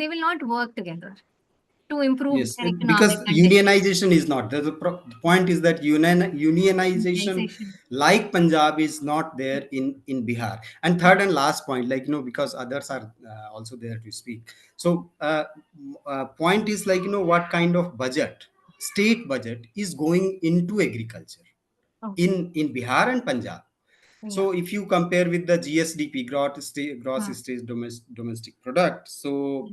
C: will not work together to improve
B: Yes,
C: their
B: because
C: economic condition.
B: unionization is not there. The point is that unionization,
C: Organization.
B: like Punjab, is not there in Bihar. And third and last point, like, because others are also there to speak. So, point is, like, what kind of budget, state budget, is going into agriculture
C: Okay.
B: in Bihar and Punjab.
C: Yeah.
B: So if you compare with the GSDP, gross
C: Hmm.
B: state domestic product, so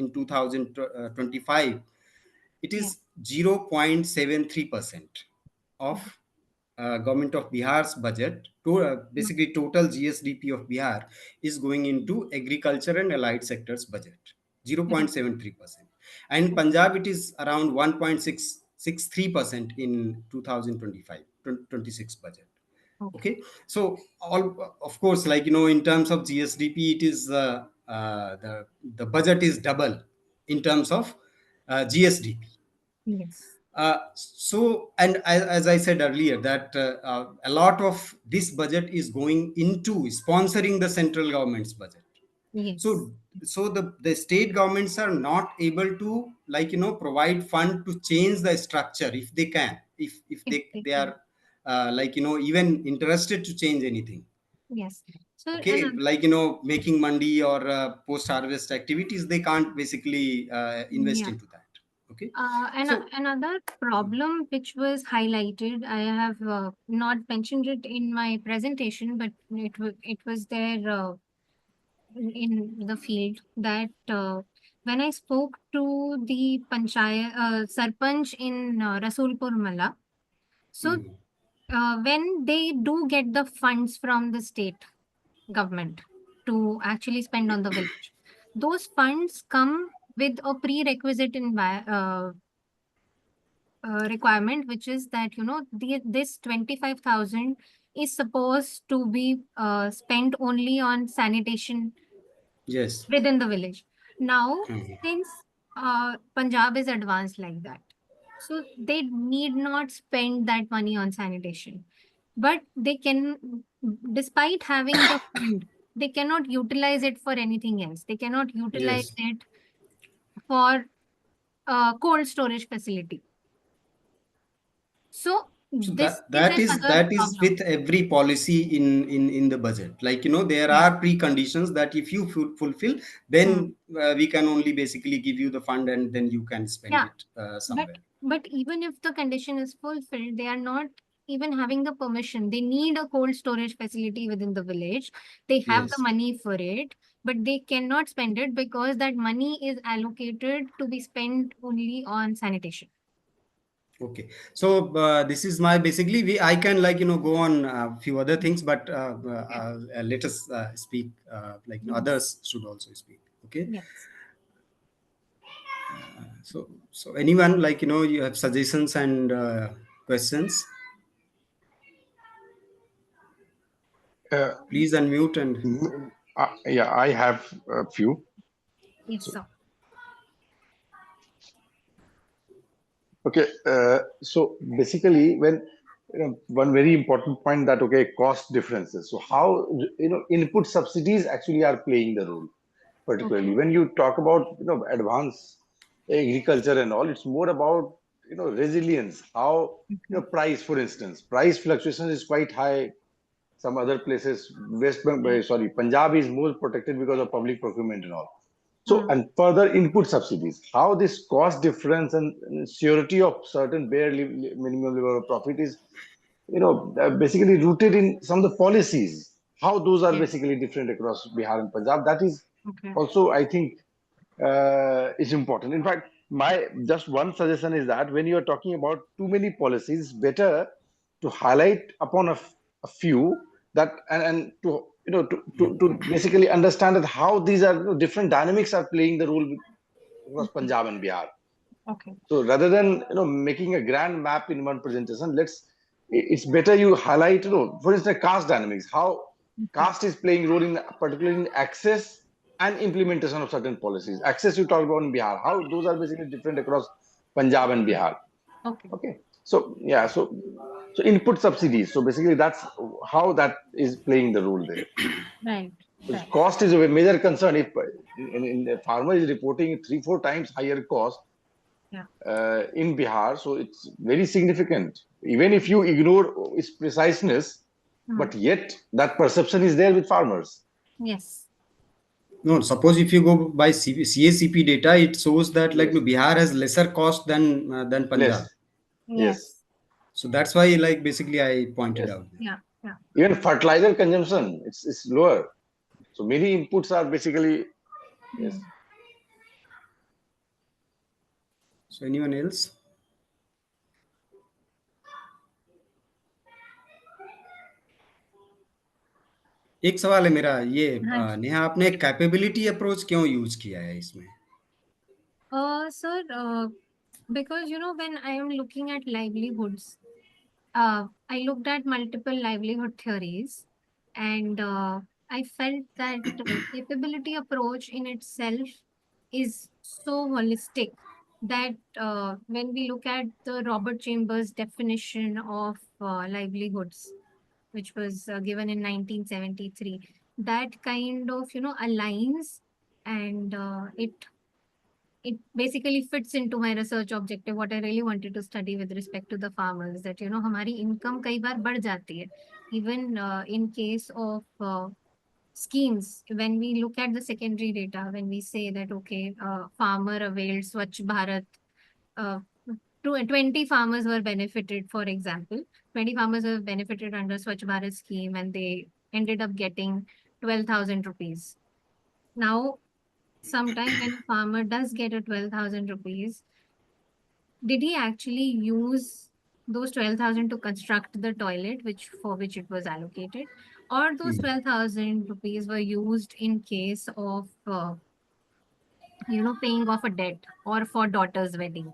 B: in 2025, it
C: Yeah.
B: is 0.73% of
C: Mhm.
B: government of Bihar's budget. To
C: Mm.
B: basically total GSDP of Bihar is going into agriculture and allied sectors budget,
C: Right.
B: 0.73%. And Punjab, it is around 1.663% in 2025 26 budget.
C: Okay.
B: Okay. So all, of course, like, in terms of GSDP, it is the budget is double. in terms of GSDP.
C: Yes.
B: So, and as I said earlier, that a lot of this budget is going into sponsoring the central government's budget.
C: Yes.
B: So, the state governments are not able to, like, provide fund to change the structure if they can, if
C: If
B: they
C: they
B: they
C: can.
B: are like, even interested to change anything.
C: Yes. So
B: Okay, like, making mandi or post harvest activities, they can't basically invest
C: yeah.
B: into that. Okay,
C: And
B: so
C: another problem which was highlighted, I have not mentioned it in my presentation, but it was there in the field that when I spoke to the sarpanch in Rasulpur Mala, so when they do get the funds from the state government to actually spend on the village, those funds come with a prerequisite requirement, which is that this 25,000 is supposed to be spent only on sanitation
B: yes.
C: within the village. Now,
B: Mhm.
C: since Punjab is advanced like that, so they need not spend that money on sanitation, but they can, despite having the fund, they cannot utilize it for anything else. They cannot utilize
B: Yes.
C: it for cold storage facility. So
B: So
C: this
B: that
C: is
B: that is
C: another
B: that is
C: problem.
B: with every policy in the budget. Like, there
C: Yeah.
B: are preconditions that if you fulfill,
C: Hmm.
B: then we can only basically give you the fund, and then you can spend
C: Yeah.
B: it
C: But
B: somewhere.
C: even if the condition is fulfilled, they are not even having the permission. They need a cold storage facility within the village. They have the
B: Yes.
C: money for it, but they cannot spend it because that money is allocated to be spent only on sanitation.
B: Okay. So this is my basically I can, like, go on a few other things, but
C: Yeah.
B: let us speak. Like,
C: Yes.
B: others should also speak. Okay.
C: Yes.
B: So anyone, like, you have suggestions and questions,
D: Uh,
B: please unmute and.
D: yeah, I have a few.
C: Yes,
D: So,
C: sir.
D: okay, so basically, when one very important point that okay, cost differences. So how input subsidies actually are playing the role,
C: Okay.
D: particularly when you talk about advanced agriculture and all. It's more about resilience. How
C: Okay.
D: price, for instance, price fluctuation is quite high. Some other places,
C: Yeah.
D: sorry, Punjab is more protected because of public procurement and all. So,
C: Hmm.
D: and further input subsidies, how this cost difference and surety of certain bare minimum level of profit is, basically rooted in some of the policies. How those are
C: Yes.
D: basically different across Bihar and Punjab. That is
C: Okay.
D: also, I think, is important. In fact, my just one suggestion is that when you are talking about too many policies, better to highlight upon a few that and to to basically understand that how these are different dynamics are playing the role across
C: Okay.
D: Punjab and Bihar.
C: Okay.
D: So rather than making a grand map in one presentation, it's better you highlight for instance caste dynamics, how
C: Okay.
D: caste is playing role in particularly in access and implementation of certain policies. Access you talked about in Bihar, how those are basically different across Punjab and Bihar.
C: Okay.
D: Okay, so yeah, so input subsidies. So basically that's how that is playing the role there.
C: Right.
D: Because
C: Right.
D: cost is a major concern. If in the farmer is reporting 3-4 times higher cost
C: Yeah.
D: in Bihar, so it's very significant. Even if you ignore its preciseness,
C: Hmm.
D: but yet that perception is there with farmers.
C: Yes.
B: No, suppose if you go by CACP data, it shows that, like,
D: Yes,
B: Bihar has lesser cost than Punjab.
D: less. Yes,
C: Yes.
B: So that's why, like, basically I pointed
D: yes.
B: out.
C: Yeah. Yeah.
D: Even fertilizer consumption, it's lower. So many inputs are basically yes.
C: Hmm.
B: So anyone else? एक सवाल है मेरा ये,
C: हाँ जी।
B: नेहा, आपने capability approach क्यों use किया है इसमें?
C: Sir, because when I am looking at livelihoods, I looked at multiple livelihood theories, and I felt that capability approach in itself is so holistic that when we look at the Robert Chambers definition of livelihoods, which was given in 1973, that kind of aligns, and it basically fits into my research objective, what I really wanted to study with respect to the farmers, that हमारी income कई बार बढ़ जाती है, even in case of schemes. When we look at the secondary data, when we say that okay, farmer availed Swachh Bharat, uh, 20 farmers were benefited, for example, 20 farmers were benefited under Swachh Bharat scheme, and they ended up getting 12,000 rupees. Now, sometime when a farmer does get a 12,000 rupees, did he actually use those 12,000 to construct the toilet, which for which it was allocated, or those
B: Hmm.
C: 12,000 rupees were used in case of paying off a debt or for daughter's wedding?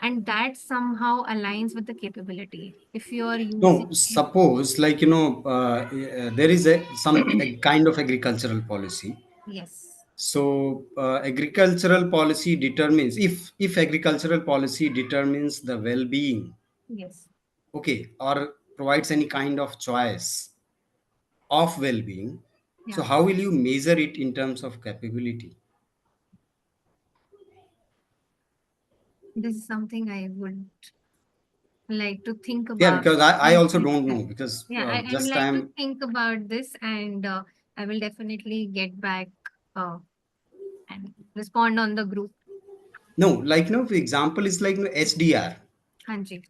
C: And that somehow aligns with the capability. If you are using
B: No,
C: it,
B: suppose like there is a kind of agricultural policy.
C: yes,
B: So agricultural policy determines, if agricultural policy determines the well-being,
C: yes,
B: okay, or provides any kind of choice of well-being, so
C: yeah,
B: how will you measure it in terms of capability?
C: this is something I would like to think
B: Yeah,
C: about.
B: because I
C: And
B: also don't know, because
C: yeah, I would
B: just
C: like to
B: I'm
C: think about this, and I will definitely get back uh, and respond on the group.
B: no, like for example, it's like SDR.
C: Hanji,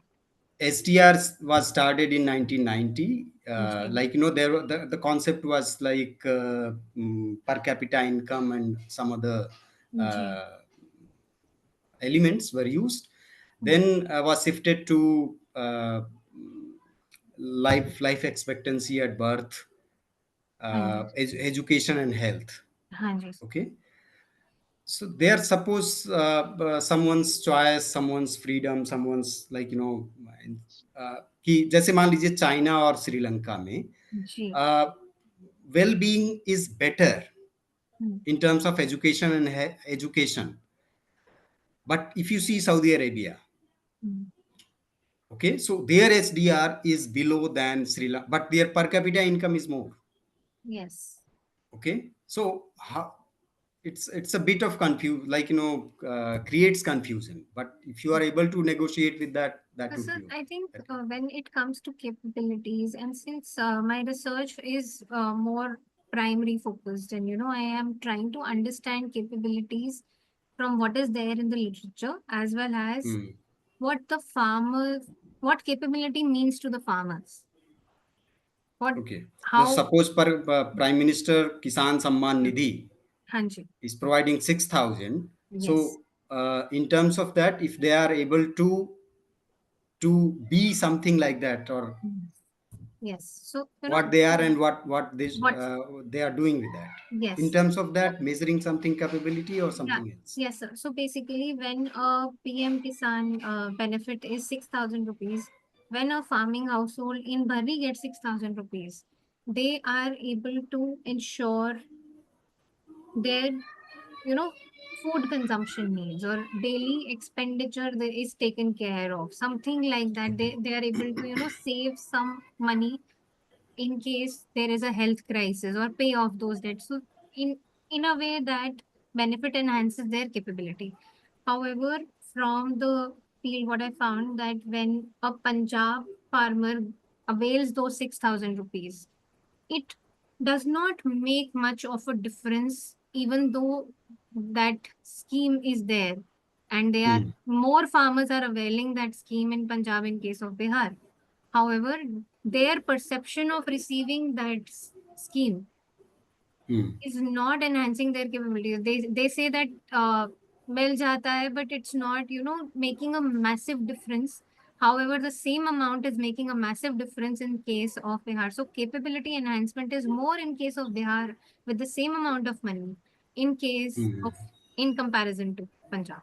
B: SDR was started in 1990.
C: Hanji,
B: Like there the concept was like per capita income and some other
C: Hanji,
B: uh, elements were used.
C: hmm,
B: Then was shifted to life expectancy at birth,
C: Hanji,
B: education and health.
C: Hanji,
B: Okay, so there suppose someone's choice, someone's freedom, someone's like कि जैसे मान लीजिए China और श्रीलंका में
C: Ji,
B: well being is better
C: hmm,
B: in terms of education and education. But if you see Saudi Arabia,
C: hmm,
B: okay, so their SDR is below than Sri Lanka, but their per capita income is more.
C: yes.
B: Okay, so how, it's a bit of confuse, like creates confusion. But if you are able to negotiate with that, that would
C: So
B: be okay.
C: I think
B: That
C: when it comes to capabilities, and since my research is more primary focused, and I am trying to understand capabilities from what is there in the literature, as well as
B: hmm.
C: what the farmers, what capability means to the farmers. What,
B: Okay. Just
C: how,
B: suppose Prime Minister Kisan Samman
C: yeah,
B: Nidhi
C: Hanji,
B: is providing 6,000.
C: yes,
B: So in terms of that, if they are able to be something like that, or
C: mm, yes. So,
B: what they are and what
C: what,
B: they are doing with that, in
C: yes.
B: terms of
C: So,
B: that, measuring something capability or
C: yeah,
B: something else.
C: yes, sir. So basically, when a PM Kisan benefit is 6,000 rupees, when a farming household in Bharri gets 6,000 rupees, they are able to ensure their, you know, food consumption needs or daily expenditure that is taken care of, something like that. They are able to, save some money in case there is a health crisis or pay off those debts. So in a way that benefit enhances their capability. However, from the field, what I found that when a Punjab farmer avails those 6,000 rupees, it does not make much of a difference, even though that scheme is there. And they are
B: Hmm.
C: more farmers are availing that scheme in Punjab in case of Bihar. However, their perception of receiving that scheme
B: Hmm.
C: is not enhancing their capabilities. They say that mil jata hai, but it's not, making a massive difference. However, the same amount is making a massive difference in case of Bihar. So capability enhancement is more in case of Bihar with the same amount of money in case
B: Hmm.
C: of in comparison to Punjab.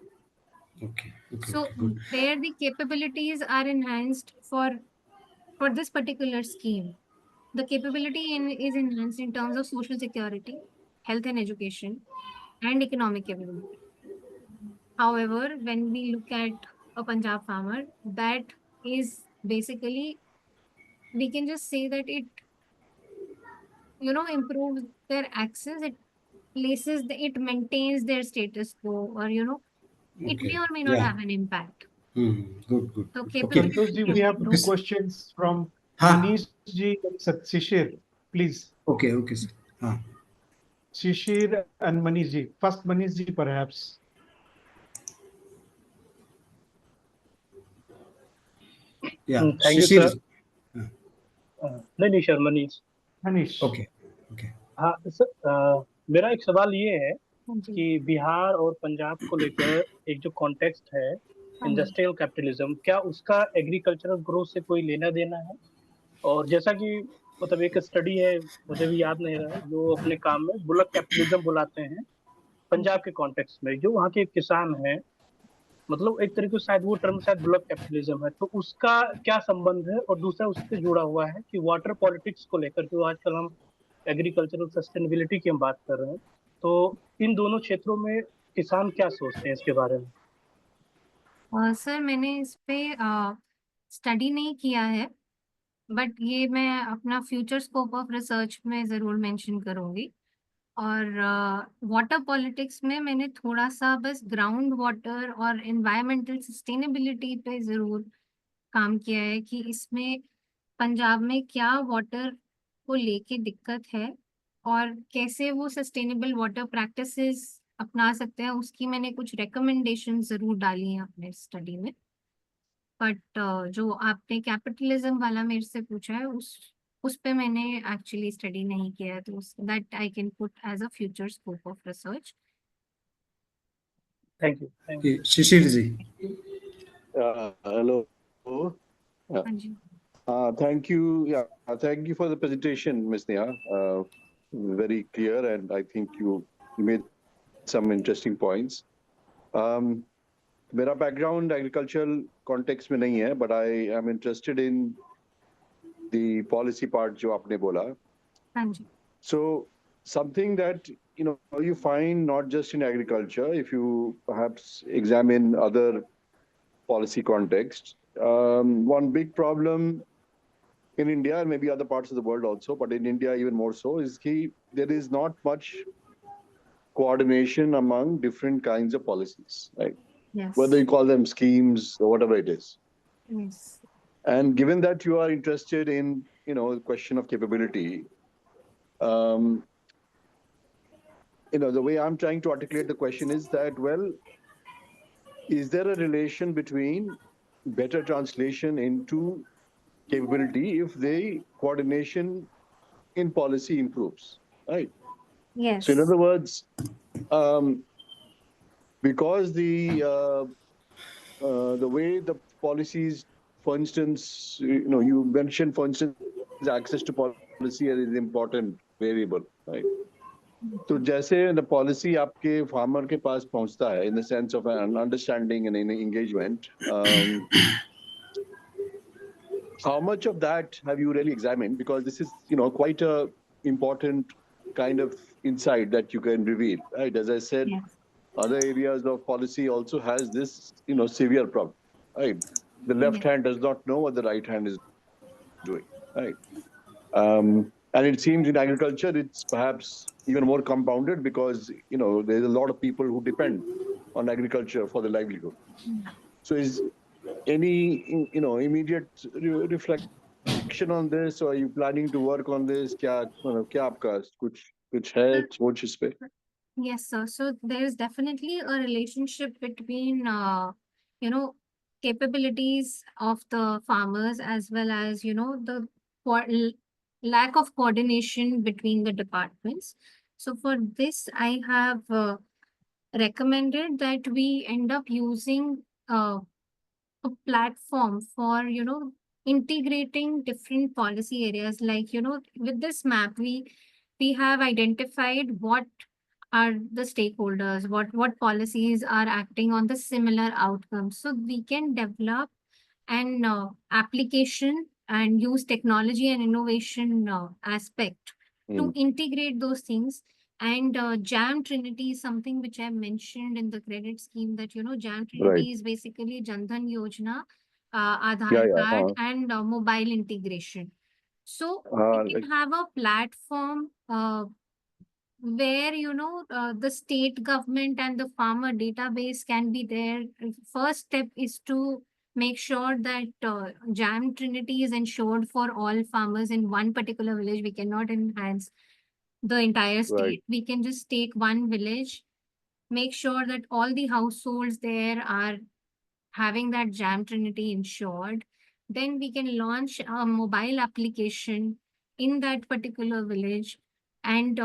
B: Okay, okay,
C: So
B: okay, good.
C: there the capabilities are enhanced for this particular scheme. The capability is enhanced in terms of social security, health and education, and economic ability. However, when we look at a Punjab farmer, that is basically, we can just say that it, improves their access, it it maintains their status quo, or, it may
B: Okay.
C: or may not
B: Yeah.
C: have an impact.
B: Good, good,
C: So
B: good. Okay.
A: Santosh ji,
C: capability
A: we
C: is
A: have
B: Okay.
A: two
C: important.
A: questions from
B: Ha.
A: Manish ji and Shishir. Please,
B: Okay, okay, sir. Ha.
A: Shishir and Manish ji. First, Manish ji, perhaps.
B: Yeah.
E: Thank you
B: Shishir.
E: Sir.
B: Ha.
E: नहीं नहीं शर्मा नहीं।
A: Manish.
B: Okay. Okay.
E: हाँ sir, मेरा एक सवाल ये है
C: हाँ जी,
E: कि बिहार और पंजाब को लेकर एक जो कॉन्टेक्स्ट है
C: हाँ जी,
E: इंडस्ट्रियल कैपिटलिज्म, क्या उसका एग्रीकल्चरल ग्रोथ से कोई लेना देना है? और जैसा कि मतलब एक स्टडी है, मुझे भी याद नहीं रहा, जो अपने काम में बुलक कैपिटलिज्म बुलाते हैं
C: हाँ जी।
E: पंजाब के कॉन्टेक्स्ट में, जो वहाँ के किसान हैं, मतलब एक तरीके से शायद वो टर्म शायद ब्लॉक कैपिटलिज्म है, तो उसका क्या संबंध है? और दूसरा उससे जुड़ा हुआ है कि वाटर पॉलिटिक्स को लेकर, जो आजकल हम एग्रीकल्चरल सस्टेनेबिलिटी की हम बात कर रहे हैं, तो इन दोनों क्षेत्रों में किसान क्या सोचते हैं इसके बारे में?
C: सर, मैंने इस पे स्टडी नहीं किया है, बट ये मैं अपना फ्यूचर स्कोप ऑफ रिसर्च में ज़रूर मेंशन करूँगी। और वाटर पॉलिटिक्स में मैंने थोड़ा सा बस ग्राउंड वाटर और एनवायरमेंटल सस्टेनेबिलिटी पे ज़रूर काम किया है कि इसमें पंजाब में क्या वाटर को लेके दिक्कत है और कैसे वो सस्टेनेबल वाटर प्रैक्टिसेस अपना सकते हैं, उसकी मैंने कुछ रिकमेंडेशन ज़रूर डाली हैं अपने स्टडी में। बट जो आपने कैपिटलिज्म वाला मेरे से पूछा है, उस पे मैंने एक्चुअली स्टडी नहीं किया है, तो that I can put as a future scope of research.
E: Thank you, thank you.
B: Okay. Shishir ji.
D: Hello.
C: हाँ जी,
D: Thank you. Yeah, thank you for the presentation, Ms. Neha. Very clear, and I think you made some interesting points. मेरा background agricultural context में नहीं है, but I am interested in the policy part जो आपने बोला.
C: हाँ जी,
D: So something that you find not just in agriculture, if you perhaps examine other policy contexts, one big problem in India and maybe other parts of the world also, but in India even more so, is there is not much coordination among different kinds of policies, right?
C: yes,
D: Whether you call them schemes or whatever it is.
C: yes,
D: And given that you are interested in, the question of capability, the way I'm trying to articulate the question is that, well, is there a relation between better translation into capability if the coordination in policy improves, right? So in
C: yes,
D: other words, because the way the policies, for instance, you mentioned, for instance, access to policy is an important variable, right? तो जैसे the policy आपके farmer के पास पहुंचता है in the sense of an understanding and an engagement, how much of that have you really examined? Because this is, quite a important kind of insight that you can reveal, right? As I said,
C: yes,
D: other areas of policy also has this, severe problem, right? The left
C: yes,
D: hand does not know what the right hand is doing, right? And it seems in agriculture, it's perhaps even more compounded because, there's a lot of people who depend on agriculture for their livelihood. So is any, immediate reflection on this, or are you planning to work on this? क्या आपका कुछ है सोच इस पे?
C: yes, sir. So there is definitely a relationship between, capabilities of the farmers as well as, the lack of coordination between the departments. So for this, I have recommended that we end up using a platform for, integrating different policy areas. Like, with this map, we have identified what are the stakeholders, what policies are acting on the similar outcomes. So we can develop an application and use technology and innovation aspect to integrate those things And Jam Trinity is something which I mentioned in the credit scheme that, Jam
D: Right.
C: Trinity is basically Jandhan Yojana,
D: Yeah,
C: Aadhaar
D: yeah.
C: card, and mobile integration. So we
D: Like,
C: can have a platform where, the state government and the farmer database can be there. First step is to make sure that Jam Trinity is ensured for all farmers in one particular village. We cannot enhance the entire
D: right.
C: state. We can just take one village, make sure that all the households there are having that Jam Trinity insured. Then we can launch a mobile application in that particular village and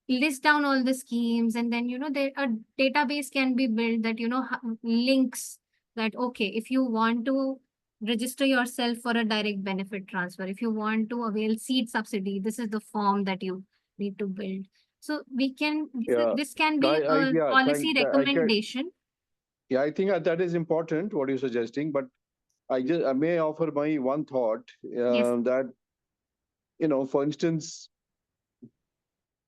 C: list down all the schemes. And then, there a database can be built that, links that, okay, if you want to register yourself for a direct benefit transfer, if you want to avail seed subsidy, this is the form that you need to build. So we can,
D: Yeah.
C: this can be a
D: Yeah,
C: policy recommendation.
D: yeah, I think that is important what you're suggesting, but I may offer my one thought
C: Yes.
D: that, for instance,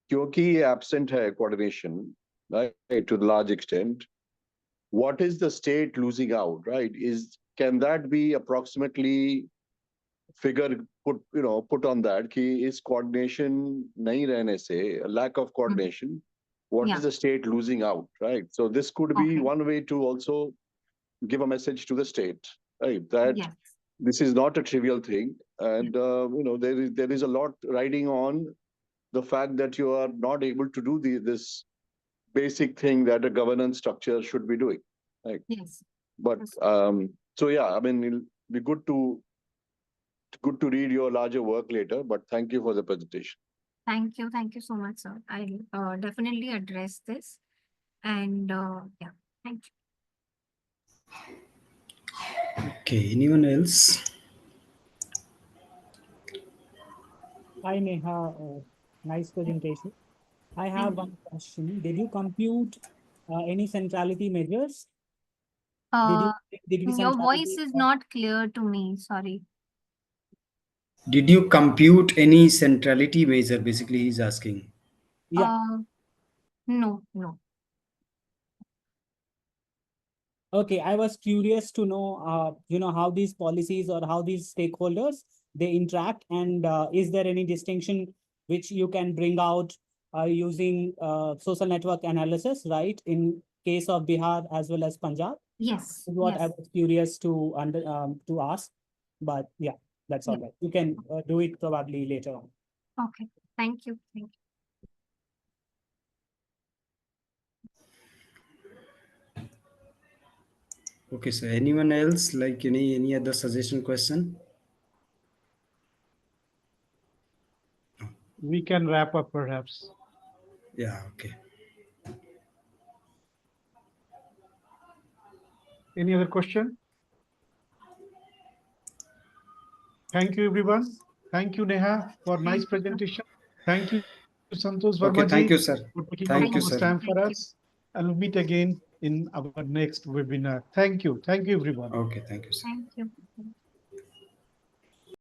D: क्योंकि absent है coordination, right, to the large extent, what is the state losing out, right? Can that be approximately figure put on that कि is coordination नहीं रहने से, lack of coordination, what
C: Yeah.
D: is the state losing out, right? So this could be
C: Okay.
D: one way to also give a message to the state, right? That
C: Yes.
D: this is not a trivial thing, and there is a lot riding on the fact that you are not able to do this basic thing that a governance structure should be doing, right?
C: Yes.
D: But
C: Yes.
D: so yeah, I mean, it'll be good to read your larger work later. But thank you for the presentation.
C: Thank you. Thank you so much, sir. I'll definitely address this. And yeah, thank you.
B: Okay, anyone else?
F: Hi Neha, nice presentation. I have one question. Did you compute any centrality measures? Did
C: Uh,
F: you degree
C: your voice
F: centrality?
C: is not clear to me. Sorry.
B: Did you compute any centrality measure? Basically, he's asking.
F: Yeah.
C: No, no.
F: Okay, I was curious to know, how these policies or how these stakeholders they interact, and is there any distinction which you can bring out using social network analysis, right? In case of Bihar as well as Punjab.
C: Yes.
F: Is what I
C: Yes.
F: was curious to ask, but yeah, that's all right. You can do it probably later on.
C: Okay. Thank you. Thank you.
B: Okay, so anyone else like any other suggestion question?
A: We can wrap up perhaps.
B: Yeah, okay.
A: Any other question? Thank you, everyone. Thank you, Neha, for nice presentation. Thank you, Santosh
B: Okay,
A: Verma
B: thank you,
A: ji,
B: sir.
A: for taking
B: Thank
A: out
B: you,
A: this
B: sir.
A: time for
C: Thank you.
A: us. And we'll meet again in our next webinar. Thank you. Thank you, everyone.
B: Okay, thank you, sir.
C: Thank you.